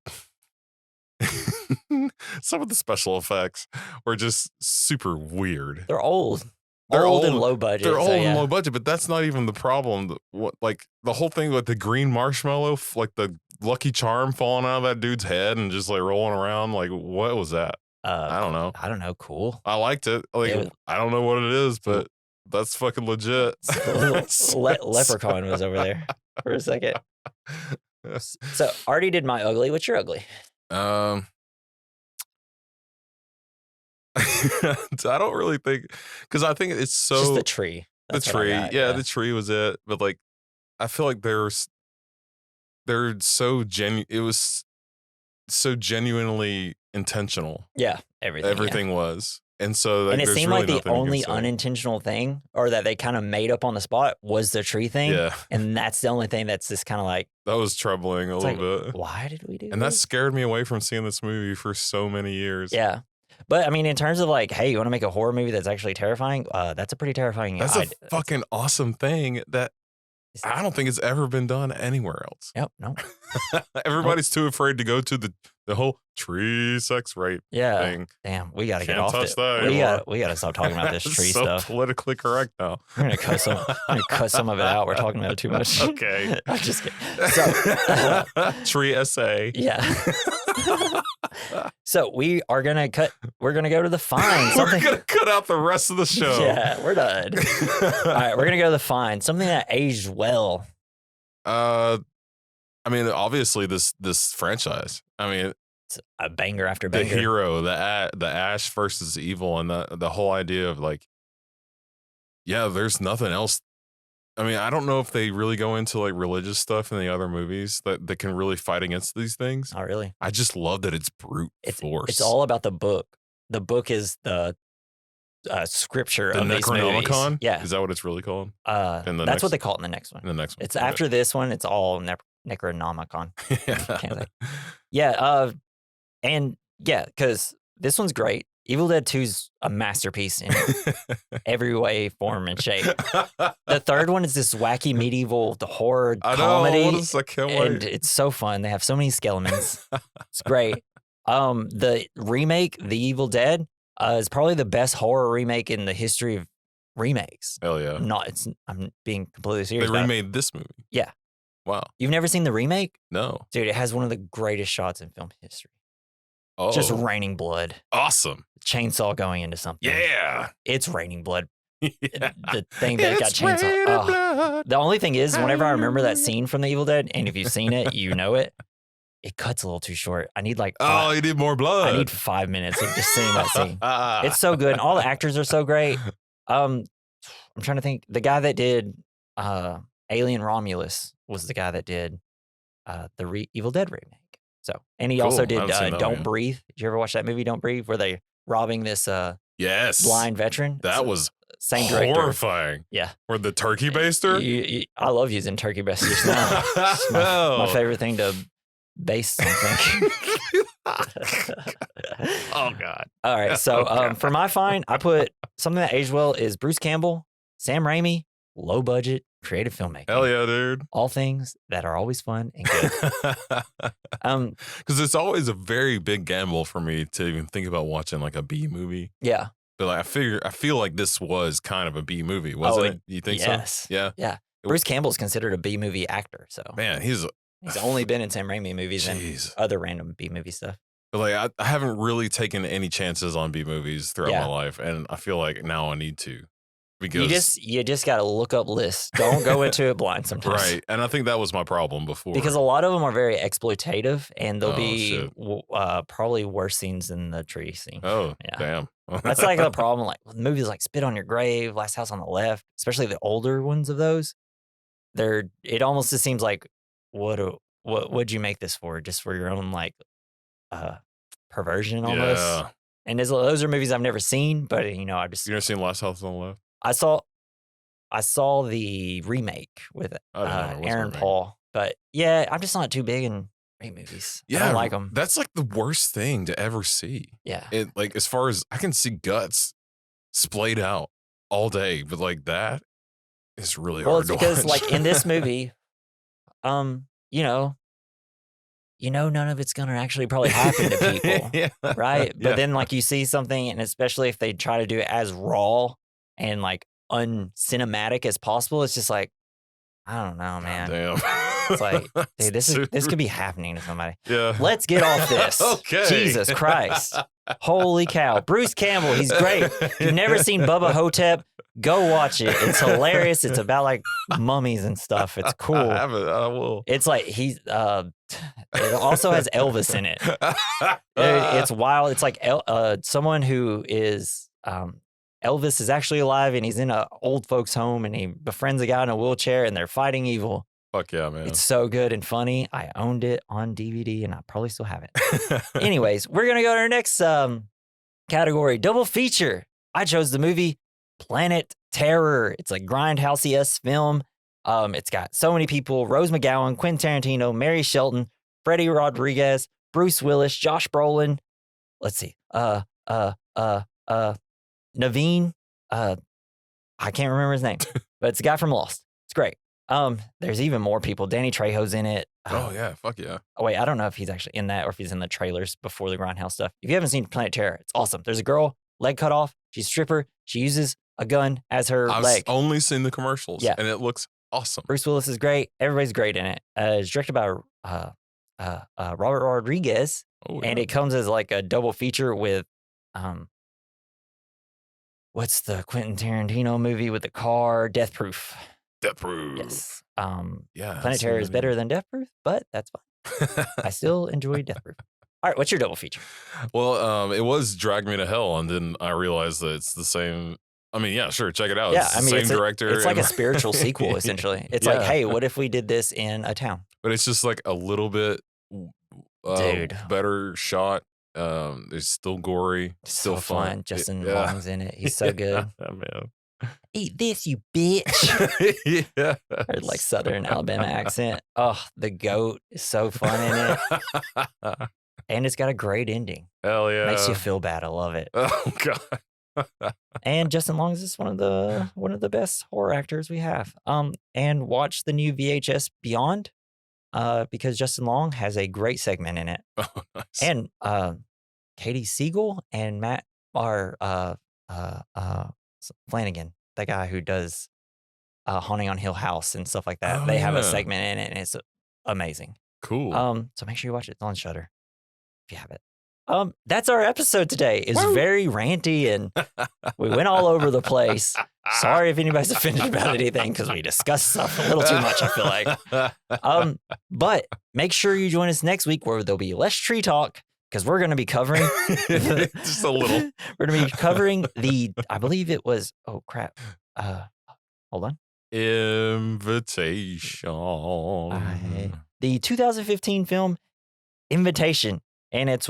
some of the special effects were just super weird. They're old. They're old and low budget. They're old and low budget, but that's not even the problem. Like the whole thing with the green marshmallow, like the Lucky Charm falling out of that dude's head and just like rolling around. Like, what was that? I don't know. Cool. I liked it. Like, I don't know what it is, but that's fucking legit. Leprechaun was over there for a second. So, already did my ugly. What's your ugly? I don't really think, because I think it's so just the tree. That's the tree, yeah, the tree was it. But like, I feel like they're so genuine. It was so genuinely intentional. Yeah, everything was, and so like, and it seemed really like the only unintentional thing, or that they kind of made up on the spot, was the tree thing. Yeah, and that's the only thing that's just kind of like that was troubling a little bit. Why did we do? And that scared me away from seeing this movie for so many years. Yeah. But I mean, in terms of like, hey, you want to make a horror movie that's actually terrifying? That's a pretty terrifying. That's a fucking awesome thing that I don't think it's ever been done anywhere else. Yep. No. Everybody's too afraid to go to the whole tree sex rape thing. Damn, we got to get Can't off touch it. that We got to stop talking about this tree so stuff. Politically correct now. We're gonna cut some of it out. We're talking about it too much. Okay. I'm just kidding. So, tree essay. Yeah. So we're gonna go to the fine. We're gonna cut out the rest of the show. Yeah, we're done. All right, we're gonna go to the fine. Something that aged well. I mean, obviously this franchise. I mean, it's a banger after banger. The hero, the Ash versus evil, and the whole idea of like, yeah, there's nothing else. I mean, I don't know if they really go into like religious stuff in the other movies that can really fight against these things. Not really. I just love that it's brute force. It's all about the book. The book is the scripture the of these movies. Necronomicon? Yeah. Is that what it's really called? That's what they call it in the next one. In the next one. It's after this one. It's all Necronomicon. Yeah. Yeah. And yeah, because this one's great. Evil Dead 2's a masterpiece in every way, form, and shape. The third one is this wacky medieval horror comedy. I can't wait. And it's so fun. They have so many skeletons. It's great. The remake, The Evil Dead, is probably the best horror remake in the history of remakes. Hell yeah. I'm being completely serious. They remade this movie. Yeah. Wow. You've never seen the remake? No. Dude, it has one of the greatest shots in film history. Oh. Just raining blood. Awesome. Chainsaw going into something. Yeah. It's raining blood. The thing that got chainsaw. Oh. The only thing is, whenever I remember that scene from The Evil Dead, and if you've seen it, you know it, it cuts a little too short. I need you need more blood. I need 5 minutes of just seeing that scene. It's so good. And all the actors are so great. I'm trying to think. The guy that did Alien Romulus was the guy that did the Evil Dead remake. So, and he also did Don't Breathe. Did you ever watch that movie, Don't Breathe, where they're robbing this blind veteron? That was same director. Horrifying. Yeah. Or the turkey baster? I love using turkey basters now. It's my favorite thing to base something. Oh, God. All right. So for my find, I put something that aged well is Bruce Campbell, Sam Raimi, low budget, creative filmmaking. Hell yeah, dude. All things that are always fun and good. Because it's always a very big gamble for me to even think about watching like a B movie. Yeah. But like, I feel like this was kind of a B movie, wasn't it? You think so? Yeah. Yeah. Bruce Campbell's considered a B movie actor. So man, he's only been in Sam Raimi movies and other random B movie stuff. But like I haven't really taken any chances on B movies throughout my life, and I feel like now I need to. Because you just got to look up lists. Don't go into it blind sometimes. Right. And I think that was my problem before. Because a lot of them are very exploitative, and there'll be probably worse scenes than the tree scene. Oh, yeah. Damn. That's like the problem. Like movies like Spit on Your Grave, Last House on the Left, especially the older ones of those. It almost just seems like, what'd you make this for? Just for your own like perversion almost. Yeah. And those are movies I've never seen, but you never seen Last House on the Left? I saw the remake with Aaron Paul, but yeah, I'm just not too big in rape movies. Yeah, I don't like them. That's like the worst thing to ever see. Yeah, like as far as I can see guts splayed out all day, but like that is really hard to watch. Well, it's because like in this movie, none of it's gonna actually probably happen to people, right? But then like you see something, and especially if they try to do it as raw and like uncinematic as possible, it's just like, I don't know, man. Damn. It's like, dude, this could be happening to somebody. Yeah. Let's get off this. Okay. Jesus Christ. Holy cow. Bruce Campbell, he's great. If you've never seen Bubba Hotep, go watch it. It's hilarious. It's about like mummies and stuff. It's cool. I haven't. I will. It's like it also has Elvis in it. It's wild. It's like someone who is Elvis is actually alive, and he's in an old folks home, and he befriends a guy in a wheelchair, and they're fighting evil. Fuck yeah, man. It's so good and funny. I owned it on DVD, and I probably still have it. Anyways, we're going to go to our next category, double feature. I chose the movie Planet Terror. It's a grindhousey-esque film. It's got so many people: Rose McGowan, Quentin Tarantino, Mary Shelton, Freddie Rodriguez, Bruce Willis, Josh Brolin. Let's see. Naveen, I can't remember his name, but it's a guy from Lost. It's great. There's even more people. Danny Trejo's in it. Oh yeah, fuck yeah. Oh wait, I don't know if he's actually in that or if he's in the trailers before the Grindhouse stuff. If you haven't seen Planet Terror, it's awesome. There's a girl, leg cut off. She's a stripper. She uses a gun as her leg. I've only seen the commercials, and it looks awesome. Bruce Willis is great. Everybody's great in it. It's directed by Robert Rodriguez, and it comes as like a double feature with what's the Quentin Tarantino movie with the car? Death Proof. Death Proof. Yes. Yeah. Planet Terror is better than Death Proof, but that's fine. I still enjoy Death Proof. All right, what's your double feature? Well, it was Drag Me to Hell, and then I realized that it's the same. I mean, yeah, sure, check it out. Yeah, it's the same director. It's like a spiritual sequel, essentially. It's like, hey, what if we did this in a town? But it's just like a little bit better shot. It's still gory, still so fun. Justin Long's in it. He's so good. Yeah, man. Eat this, you bitch. Yeah. Or like Southern Alabama accent. Oh, the goat is so fun in it. And it's got a great ending. Hell yeah. Makes you feel bad. I love it. Oh God. And Justin Long is one of the best horror actors we have. And watch the new VHS Beyond, because Justin Long has a great segment in it. Oh, nice. And Katie Siegel and Matt are Flanagan, the guy who does Haunting on Hill House and stuff like that. Oh, they have a yeah. segment in it, and it's amazing. Cool. So make sure you watch it. It's on Shudder if you have it. That's our episode today. It's very ranty and we went all over the place. Sorry if anybody's offended about anything because we discussed stuff a little too much, I feel like. But make sure you join us next week where there'll be less tree talk because we're going to be covering just a little. We're going to be covering I believe it was, oh crap. Hold on. Invitation. The 2015 film Invitation. And it's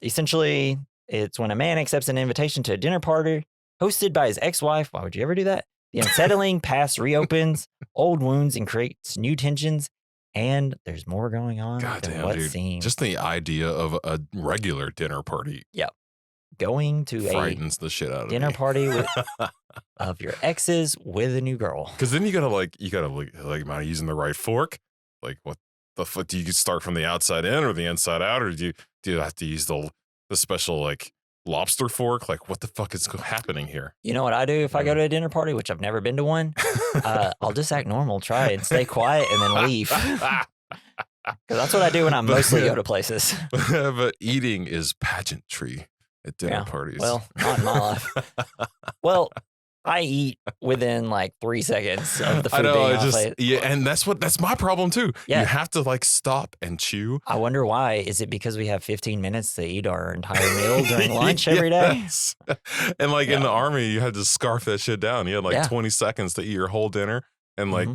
essentially, it's when a man accepts an invitation to a dinner party hosted by his ex-wife. Why would you ever do that? The unsettling past reopens old wounds and creates new tensions. And there's more going on than what seems. Just the idea of a regular dinner party. Yep. Going to frightens the shit out of dinner me. Party of your exes with a new girl. Because then you gotta am I using the right fork? Like what the fuck? Do you start from the outside in or the inside out, or do you have to use the special like lobster fork? Like what the fuck is happening here? You know what I do if I go to a dinner party, which I've never been to one? I'll just act normal, try and stay quiet, and then leave. Because that's what I do when I mostly go to places. But eating is pageantry at dinner parties. Well, not in my life. Well, I eat within like 3 seconds of the food being on my plate. Yeah, and that's my problem too. Yeah. You have to like stop and chew. I wonder why. Is it because we have 15 minutes to eat our entire meal during lunch every day? And like in the Army, you had to scarf that shit down. You had like 20 seconds to eat your whole dinner. And like,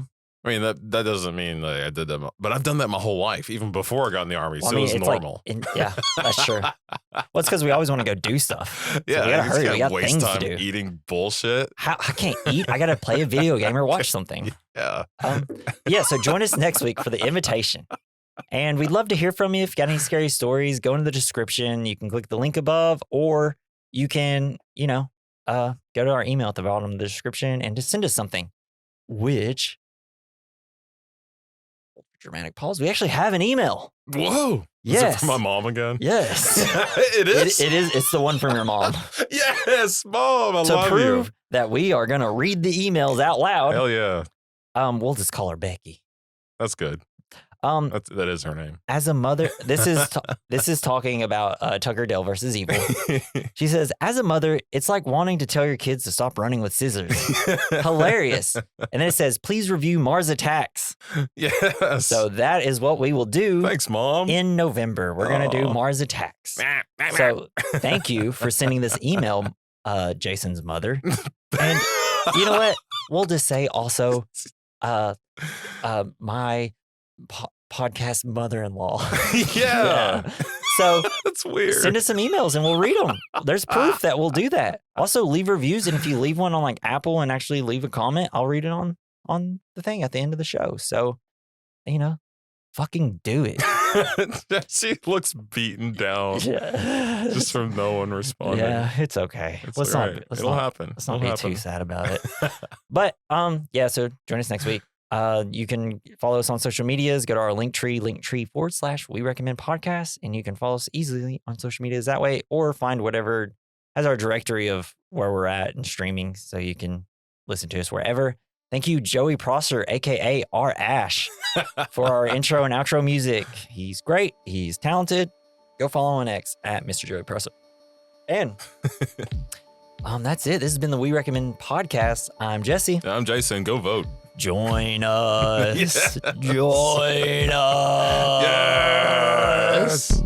I mean, that doesn't mean that I did that, but I've done that my whole life, even before I got in the Army. Well, so it's normal. Yeah, that's true. Well, it's because we always want to go do stuff. So yeah, we gotta hurry. We got things time to do. Eating bullshit. I can't eat. I gotta play a video game or watch something. Yeah. So join us next week for the invitation. And we'd love to hear from you. If you got any scary stories, go into the description. You can click the link above, or you can, go to our email at the bottom of the description and just send us something. Which, dramatic pause, we actually have an email. Whoa. Yes. Is it from my mom again? Yes. It is? It is. It's the one from your mom. Yes, Mom, I love you. To prove that we are going to read the emails out loud. Hell yeah. We'll just call her Becky. That's good. That is her name. As a mother, this is talking about Tucker Dale versus Evil. She says, as a mother, it's like wanting to tell your kids to stop running with scissors. Hilarious. And then it says, please review Mars Attacks. Yes. So that is what we will do. Thanks, Mom. In November, we're going to do Mars Attacks. So thank you for sending this email, Jason's mother. And you know what? We'll just say also, my podcast mother-in-law. Yeah. So that's weird. Send us some emails and we'll read them. There's proof that we'll do that. Also, leave reviews, and if you leave one on like Apple and actually leave a comment, I'll read it on the thing at the end of the show. So, fucking do it. She looks beaten down just from no one responding. Yeah, it's okay. It'll happen. Let's not be too sad about it. But so join us next week. You can follow us on social medias. Go to our linktree /we recommend podcasts, and you can follow us easily on social medias that way, or find whatever has our directory of where we're at and streaming, so you can listen to us wherever. Thank you, Joey Prosser, aka R Ash, for our intro and outro music. He's great. He's talented. Go follow on X at Mr. Joey Prosser. And that's it. This has been the We Recommend podcast. I'm Jesse. I'm Jason. Go vote. Join us. Yes. Join us. Yes.